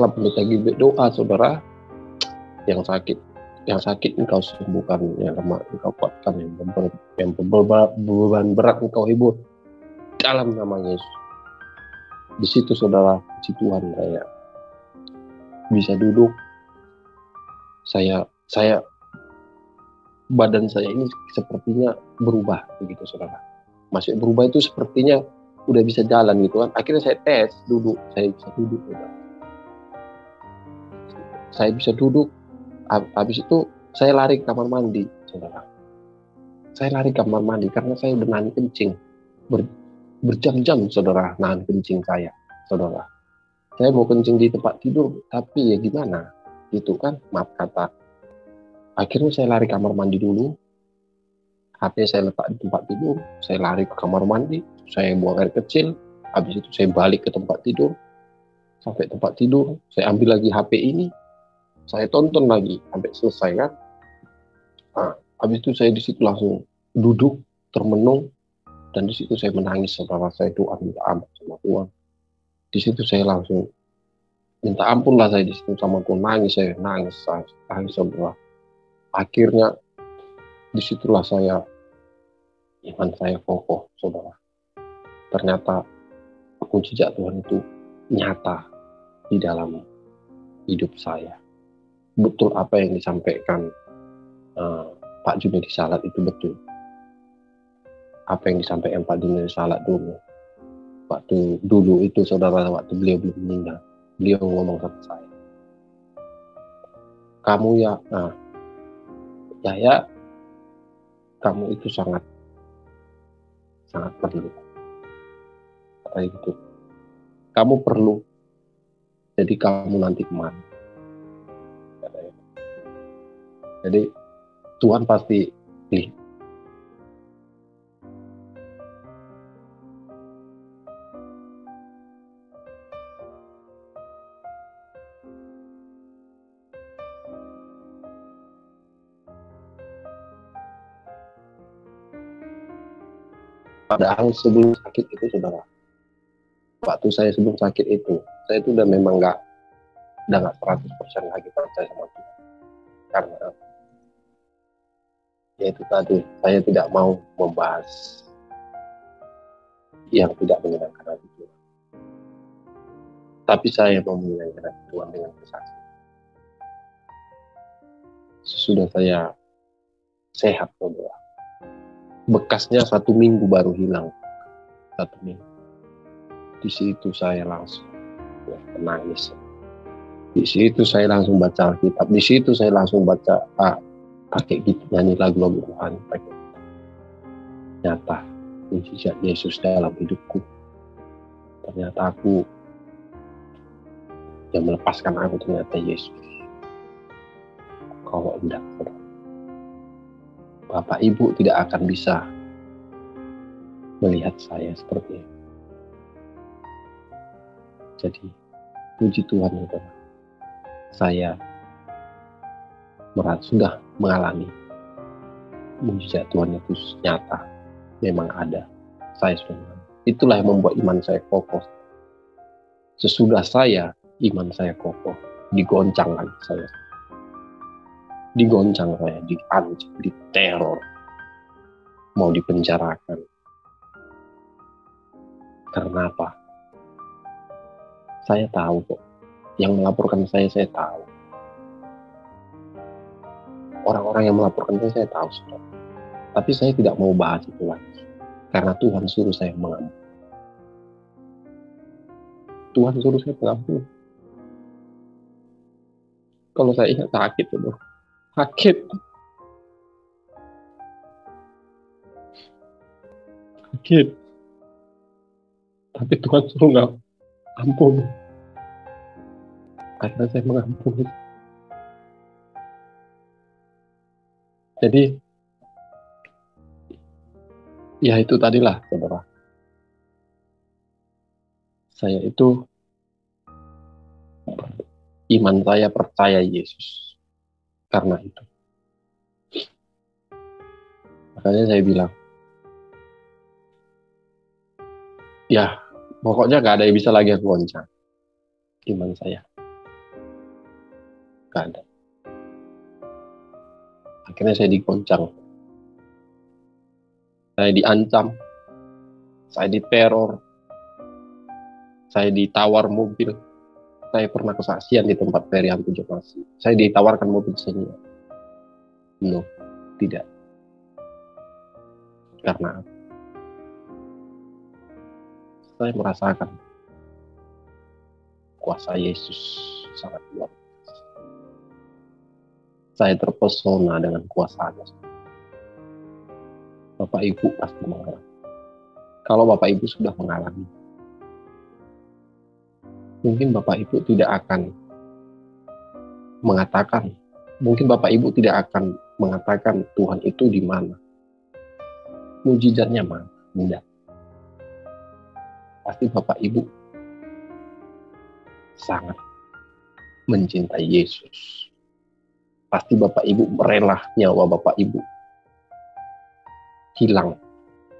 Pendeta Gilbert doa, saudara, yang sakit Yang sakit engkau sembuhkan, yang lemah engkau kuatkan, yang beban berat engkau hibur dalam nama Yesus. Di situ saudara, puji Tuhan, saya bisa duduk, saya badan saya ini sepertinya berubah begitu saudara. Masih berubah itu sepertinya udah bisa jalan gitu kan. Akhirnya saya tes duduk, saya bisa duduk saudara. Saya bisa duduk, habis itu saya lari ke kamar mandi saudara. Saya lari ke kamar mandi karena saya udah nahan kencing berjam-jam saudara, nahan kencing saya saudara. Saya mau kencing di tempat tidur, tapi ya gimana gitu kan, maaf kata. Akhirnya saya lari kamar mandi dulu, HP saya letak di tempat tidur, saya lari ke kamar mandi, saya buang air kecil, habis itu saya balik ke tempat tidur. Sampai tempat tidur, saya ambil lagi HP ini, saya tonton lagi sampai selesai kan. Nah, habis itu saya di situ langsung duduk termenung, dan di situ saya menangis saudara. Saya doa minta ampun sama Tuhan. Di situ saya langsung minta ampun lah, saya di situ sama Tuhan, nangis saudara. Akhirnya disitulah iman saya kokoh saudara. Ternyata mujizat Tuhan itu nyata di dalam hidup saya. Betul apa yang disampaikan Pak Junedi Salat itu betul. Apa yang disampaikan Pak Junedi Salat waktu dulu itu saudara, waktu beliau belum meninggal, beliau ngomong sama saya, kamu ya kamu itu sangat perlu. Kayak gitu. Kamu perlu. Jadi kamu nanti kemana? Jadi Tuhan pasti pilih. Padahal sebelum sakit itu saudara, waktu saya sebelum sakit itu, saya itu udah memang udah nggak 100% lagi percaya sama Tuhan. Karena ya itu tadi, saya tidak mau membahas yang tidak menyenangkan hati Tuhan. Tapi saya mau menyenangkan hati Tuhan dengan kesaksian. Sesudah saya sehat saudara, bekasnya 1 minggu baru hilang. 1 minggu. Di situ saya langsung menangis. Di situ saya langsung baca Alkitab. Di situ saya langsung baca pakai gitu, nyanyi lagu-lagu Tuhan. Nyata mujizat Yesus dalam hidupku. Ternyata yang melepaskan aku ternyata Yesus. Kalau enggak, Bapak Ibu tidak akan bisa melihat saya seperti ini. Jadi puji Tuhan ya, saya sudah mengalami mujizat Tuhan itu nyata, memang ada. Saya sudah mengalami. Itulah yang membuat iman saya kokoh. Sesudah iman saya kokoh, digoncang lagi saya. Digoncang saya, diancam, diteror, mau dipenjarakan. Karena apa? Saya tahu kok, yang melaporkan saya tahu. Orang-orang yang melaporkan saya tahu sudah. Tapi saya tidak mau bahas itu lagi. Karena Tuhan suruh saya mengampuni. Tuhan suruh saya mengampuni. Kalau saya ingat sakit itu, sakit. Tapi Tuhan suruh nggak ampun. Akhirnya saya mengampuni. Jadi ya itu tadilah saudara. Saya itu iman saya percaya Yesus. Karena itu. Makanya saya bilang, ya pokoknya gak ada yang bisa lagi aku goncang. Iman saya. Gak ada. Akhirnya saya digoncang, saya diancam, saya diteror, saya ditawar mobil. Saya pernah kesaksian di tempat Perianto Jamasi. Saya ditawarkan mobil senior. No, tidak. Karena saya merasakan kuasa Yesus sangat luar biasa. Saya terpesona dengan kuasa-Nya. Bapak Ibu pasti mengalami. Kalau Bapak Ibu sudah mengalami, mungkin Bapak Ibu tidak akan mengatakan, mungkin Bapak Ibu tidak akan mengatakan Tuhan itu di mana, mujizatnya mana, tidak. Pasti Bapak Ibu sangat mencintai Yesus. Pasti Bapak Ibu rela nyawa Bapak Ibu hilang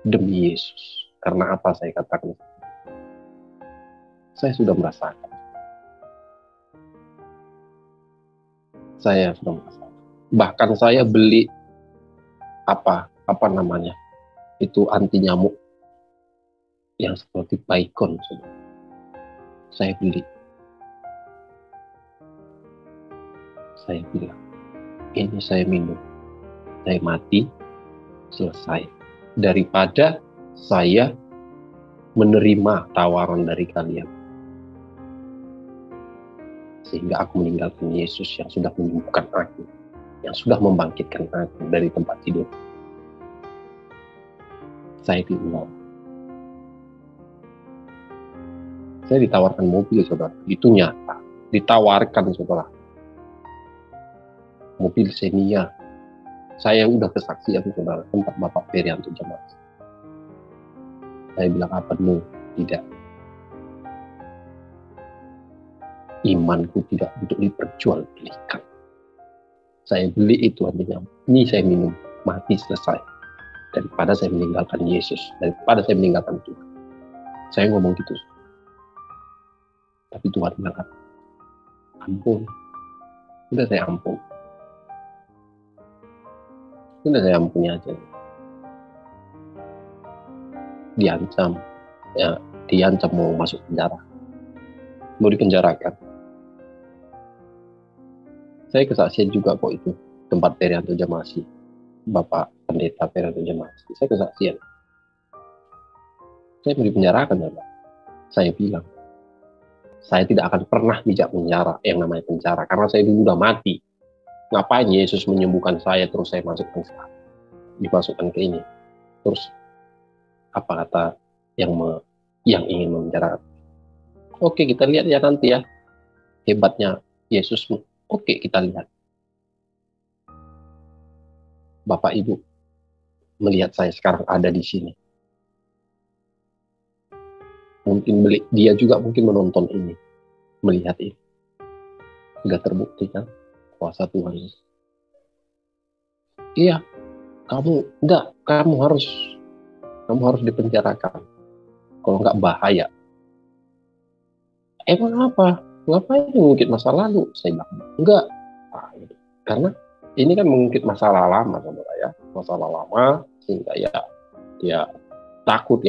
demi Yesus. Karena apa saya katakan? Saya sudah merasakan. Saya sudah merasakan. Bahkan saya beli apa namanya? Itu anti nyamuk yang seperti Baygon. Saya beli. Saya bilang, ini saya minum. Saya mati, selesai. Daripada saya menerima tawaran dari kalian. Sehingga aku meninggalkan Yesus yang sudah menyembuhkan aku. Yang sudah membangkitkan aku dari tempat tidur. Saya tidak. Saya ditawarkan mobil, saudara. Itu nyata. Ditawarkan, saudara. Mobil Xenia. Saya udah kesaksian, saudara. Tempat Bapak Perianto Jamasi. Saya bilang apa? No, tidak. Imanku tidak untuk diperjualbelikan. Saya beli itu artinya, ini saya minum, mati selesai. Daripada saya meninggalkan Yesus, daripada saya meninggalkan Tuhan. Saya ngomong gitu. Tapi Tuhan bilang, ampun. Sudah saya ampun. Sudah saya ampuni aja. Diancam, ya, diancam mau masuk penjara, mau dipenjarakan. Saya kesaksian juga kok itu tempat Perianto Jamasi, Bapak Pendeta Perianto Jamasi. Saya kesaksian. Saya mau dipenjarakan, ya Pak. Saya bilang, saya tidak akan pernah bijak penjara yang namanya penjara, karena saya dulu udah mati. Ngapain Yesus menyembuhkan saya terus saya dimasukkan ke ini? Terus apa kata yang ingin memenjarakan? Oke, kita lihat ya nanti ya hebatnya Yesus. Oke, kita lihat. Bapak Ibu melihat saya sekarang ada di sini. Mungkin dia juga mungkin menonton ini, melihat ini. Sudah terbukti kan kuasa Tuhan. Iya, kamu harus dipenjarakan. Kalau nggak bahaya. Emang apa? Ngapain mengungkit masa lalu? Saya bilang, enggak. Karena ini kan mengungkit masalah lama, saudara ya. Masalah lama, sehingga ya takut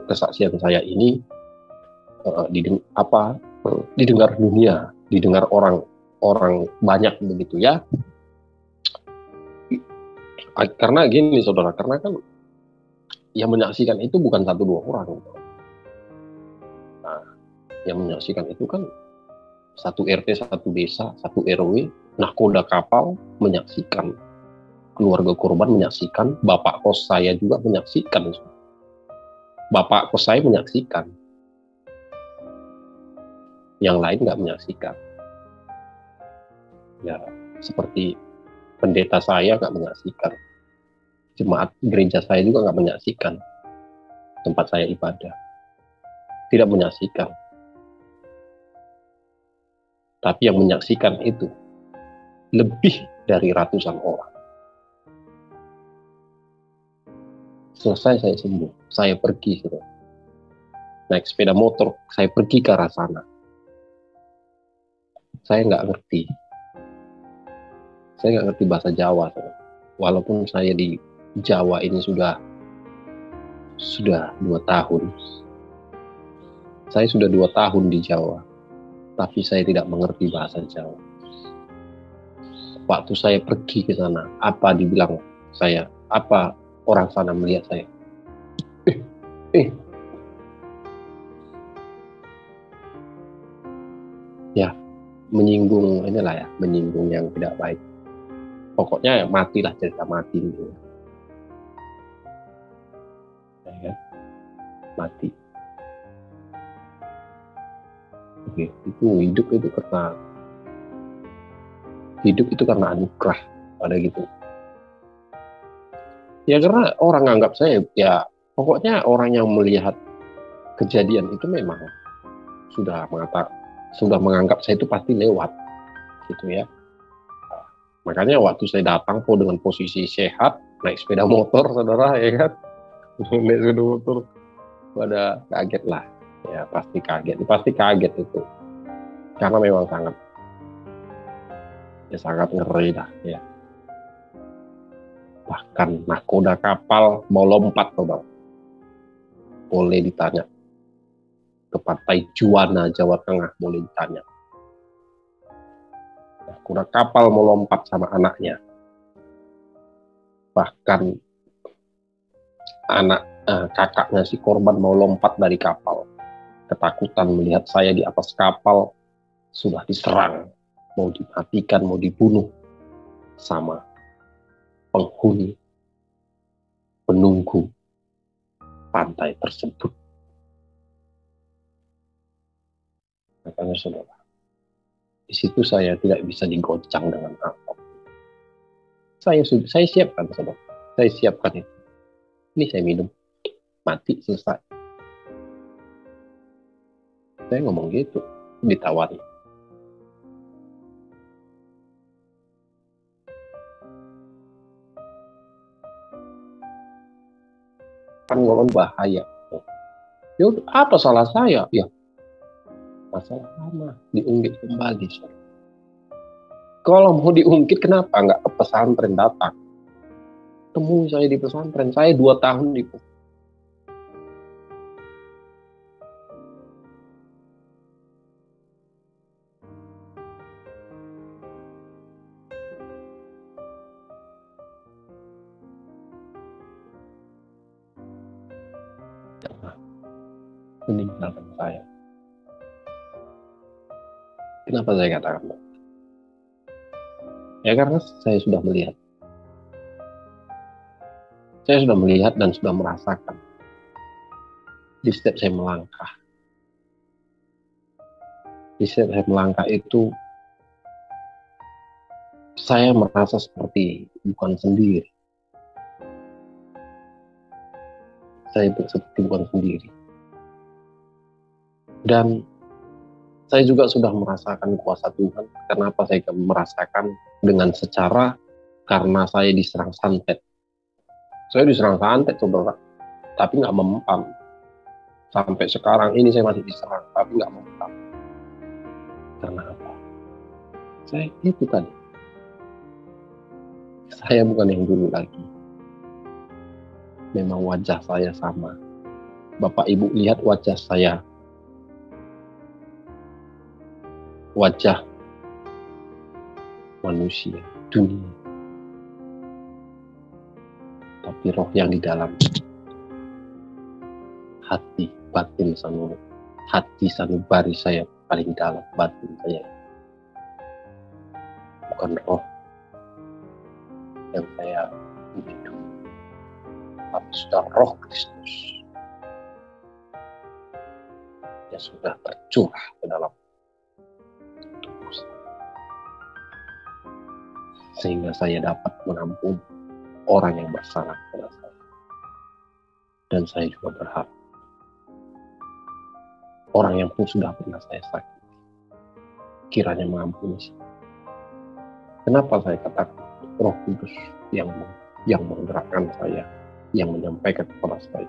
kesaksian saya ini didengar dunia, didengar orang banyak begitu ya. Karena gini, saudara, karena kan yang menyaksikan itu bukan 1-2 orang. Nah, yang menyaksikan itu kan 1 RT, 1 desa, 1 RW, nahkoda kapal menyaksikan, keluarga korban menyaksikan, bapak kos saya juga menyaksikan, bapak kos saya menyaksikan, yang lain nggak menyaksikan. Ya, seperti pendeta saya nggak menyaksikan, jemaat gereja saya juga nggak menyaksikan, tempat saya ibadah tidak menyaksikan. Tapi yang menyaksikan itu lebih dari ratusan orang. Selesai saya sembuh, saya pergi, saudara. Naik sepeda motor, saya pergi ke arah sana. Saya nggak ngerti bahasa Jawa, saudara. walaupun saya di Jawa ini sudah 2 tahun. Saya sudah 2 tahun di Jawa, tapi saya tidak mengerti bahasa Jawa. Waktu saya pergi ke sana, apa dibilang saya? Apa orang sana melihat saya? Ya, menyinggung inilah ya, menyinggung yang tidak baik. Pokoknya ya matilah, cerita mati gitu. Ya kan? Mati. Oke, itu hidup itu karena anugerah, ada gitu. Ya karena orang anggap saya, ya pokoknya orang yang melihat kejadian itu memang sudah menganggap saya itu pasti lewat, gitu ya. Makanya waktu saya datang dengan posisi sehat, naik sepeda motor, saudara, ya kan, naik sepeda motor, pada kaget lah, ya pasti kaget itu, karena memang sangat ngeri lah, ya. Bahkan nahkoda kapal mau lompat, saudara, boleh ditanya ke Pantai Juwana, Jawa Tengah, boleh ditanya. Nahkoda kapal mau lompat sama anaknya. Bahkan kakaknya si korban mau lompat dari kapal. Ketakutan melihat saya di atas kapal, sudah diserang, mau dimatikan, mau dibunuh sama penghuni penunggu pantai tersebut. Makanya saudara, di situ saya tidak bisa digoncang dengan apa. Saya siapkan, saudara. Saya siapkan itu. Ini saya minum, mati, selesai. Saya ngomong gitu, ditawari. Kan ngomong bahaya. Ya apa salah saya? Ya masalah lama, diungkit kembali. Kalau mau diungkit, kenapa nggak ke pesantren datang? Temui saya di pesantren. Saya 2 tahun di pesantren. Meninggalkan saya. Kenapa saya katakan? Ya karena saya sudah melihat. Saya sudah melihat dan sudah merasakan. Di setiap saya melangkah. Di setiap saya melangkah itu, saya merasa seperti bukan sendiri. Saya seperti bukan sendiri. Dan saya juga sudah merasakan kuasa Tuhan. Kenapa saya merasakan? Dengan secara karena saya diserang santet. Saya diserang santet, saudara, tapi nggak mempan. Sampai sekarang ini saya masih diserang, tapi nggak mempan. Karena apa? Saya itu tadi. Saya bukan yang dulu lagi. Memang wajah saya sama. Bapak Ibu lihat wajah saya. Wajah manusia, dunia. Tapi roh yang di dalam. Hati, batin sanubari. Hati sanubari saya paling dalam, batin saya. Bukan roh yang saya hidup, tapi sudah roh Kristus yang sudah tercurah ke dalam tubuh saya, sehingga saya dapat menampung orang yang bersalah kepada saya. Dan saya juga berharap orang yang pun sudah pernah saya sakiti, kiranya mengampuni saya. Kenapa saya katakan Roh Kudus yang menggerakkan saya, yang menyampaikan kepada saya,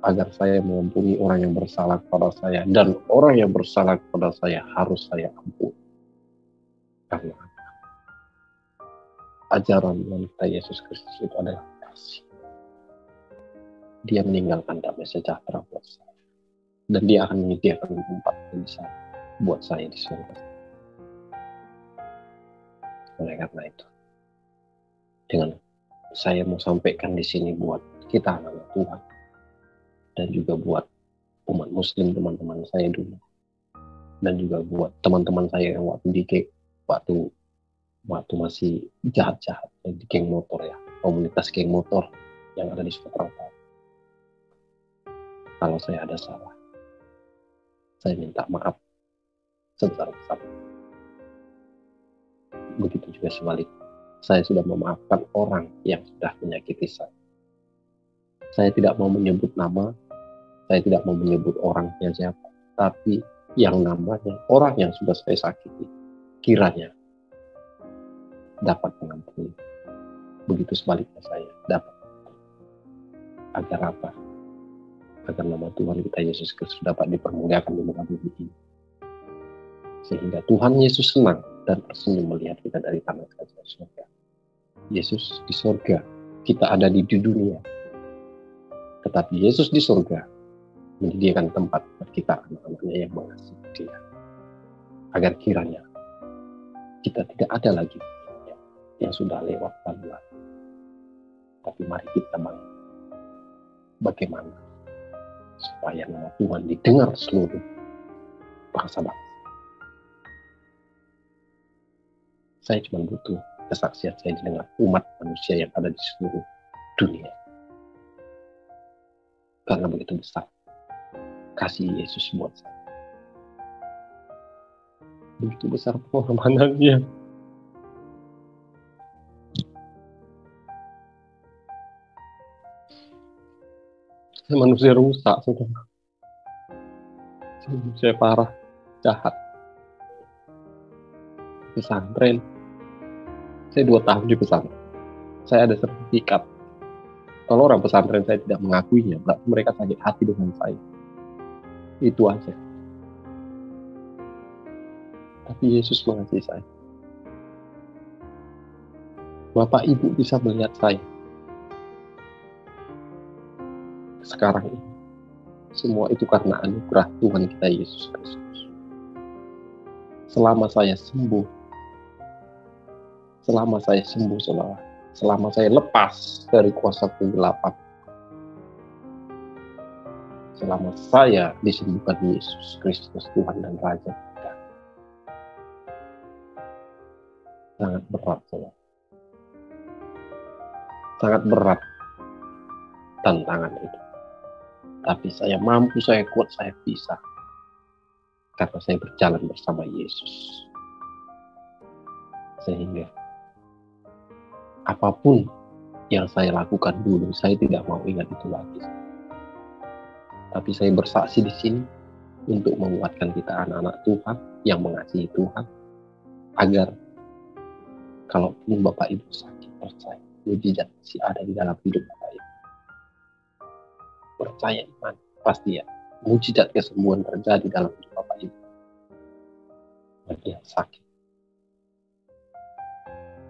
agar saya mengampuni orang yang bersalah kepada saya, dan orang yang bersalah kepada saya harus saya ampuni. Karena ajaran Tuhan kita Yesus Kristus itu adalah kasih. Dia meninggalkan damai sejahtera buat saya. Dan dia akan menyediakan tempat yang bisa buat saya di surga. Oleh karena itu, dengan saya mau sampaikan di sini buat kita anak Tuhan, dan juga buat umat Muslim teman-teman saya dulu, dan juga buat teman-teman saya yang waktu masih jahat-jahat di geng motor ya, komunitas geng motor yang ada di Sumatera Utara. Kalau saya ada salah, saya minta maaf sebesar-besarnya. Begitu juga sebaliknya, saya sudah memaafkan orang yang sudah menyakiti saya. Saya tidak mau menyebut nama, saya tidak mau menyebut orangnya siapa, tapi yang namanya orang yang sudah saya sakiti, kiranya dapat mengampuni. Begitu sebaliknya saya dapat. Agar apa? Agar nama Tuhan kita Yesus Kristus dapat dipermuliakan di muka bumi ini. Sehingga Tuhan Yesus senang dan tersenyum melihat kita dari tanah ke surga. Yesus di surga, kita ada di dunia. Tetapi Yesus di surga menyediakan tempat buat kita anak-anaknya yang mengasihi Dia. Agar kiranya kita tidak ada lagi yang sudah lewat lalu. Tapi mari kita bangun. Bagaimana supaya nama Tuhan didengar seluruh bangsa-bangsa. Saya cuma butuh kesaksian saya didengar umat manusia yang ada di seluruh dunia. Karena begitu besar kasih Yesus buat saya. Begitu besar pengorbanannya. Saya manusia rusak, saudara. Saya manusia parah, jahat. Pesantren. Saya 2 tahun di pesantren. Saya ada sertifikat. Kalau orang pesantren saya tidak mengakuinya, berarti mereka sakit hati dengan saya. Itu aja. Tapi Yesus mengasihi saya. Bapak Ibu bisa melihat saya sekarang ini. Semua itu karena anugerah Tuhan kita Yesus Kristus. Selama saya sembuh, saudara, selama saya lepas dari kuasa kegelapan, selama saya disembuhkan Yesus Kristus Tuhan dan Raja kita, sangat berat, saudara. Sangat berat tantangan itu. Tapi saya mampu, saya kuat, saya bisa. Karena saya berjalan bersama Yesus. Sehingga apapun yang saya lakukan dulu, saya tidak mau ingat itu lagi. Tapi saya bersaksi di sini untuk menguatkan kita anak-anak Tuhan yang mengasihi Tuhan. Agar kalaupun Bapak Ibu sakit, percaya mujizat masih ada di dalam hidup Bapak Ibu. Percaya iman, pasti ya, mujizat kesembuhan terjadi dalam hidup Bapak Ibu. Bagi yang sakit,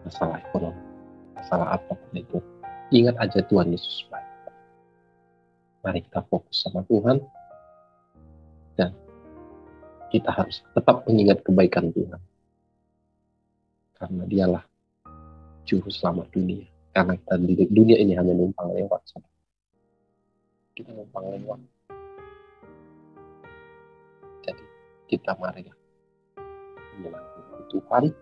masalah ekonomi, masalah apapun itu, ingat aja Tuhan Yesus baik. Mari kita fokus sama Tuhan, dan kita harus tetap mengingat kebaikan Tuhan. Karena Dialah juru selamat dunia. Karena kita di dunia ini hanya numpang lewat. Kita numpang lewat. Jadi kita mari menyembah Tuhan.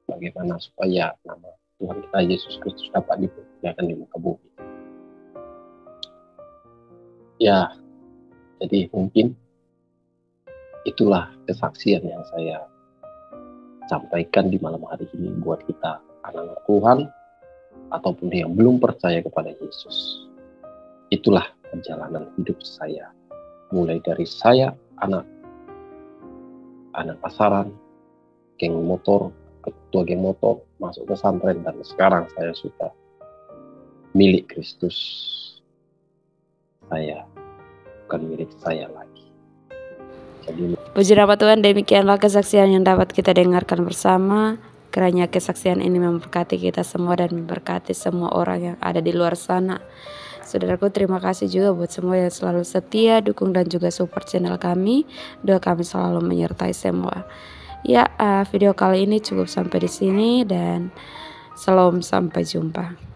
Bagaimana supaya nama Tuhan kita Yesus Kristus dapat dipermuliakan di muka bumi. Ya, jadi mungkin itulah kesaksian yang saya sampaikan di malam hari ini buat kita anak-anak Tuhan ataupun yang belum percaya kepada Yesus. Itulah perjalanan hidup saya. Mulai dari saya anak pasaran, geng motor, ketua geng motor, masuk ke pesantren, dan sekarang saya sudah milik Kristus. Saya bukan milik saya lagi. Jadi puji nama Tuhan, demikianlah kesaksian yang dapat kita dengarkan bersama. Kiranya kesaksian ini memberkati kita semua dan memberkati semua orang yang ada di luar sana. Saudaraku, terima kasih juga buat semua yang selalu setia, dukung dan juga support channel kami. Doa kami selalu menyertai semua. Ya, video kali ini cukup sampai di sini dan salam, sampai jumpa.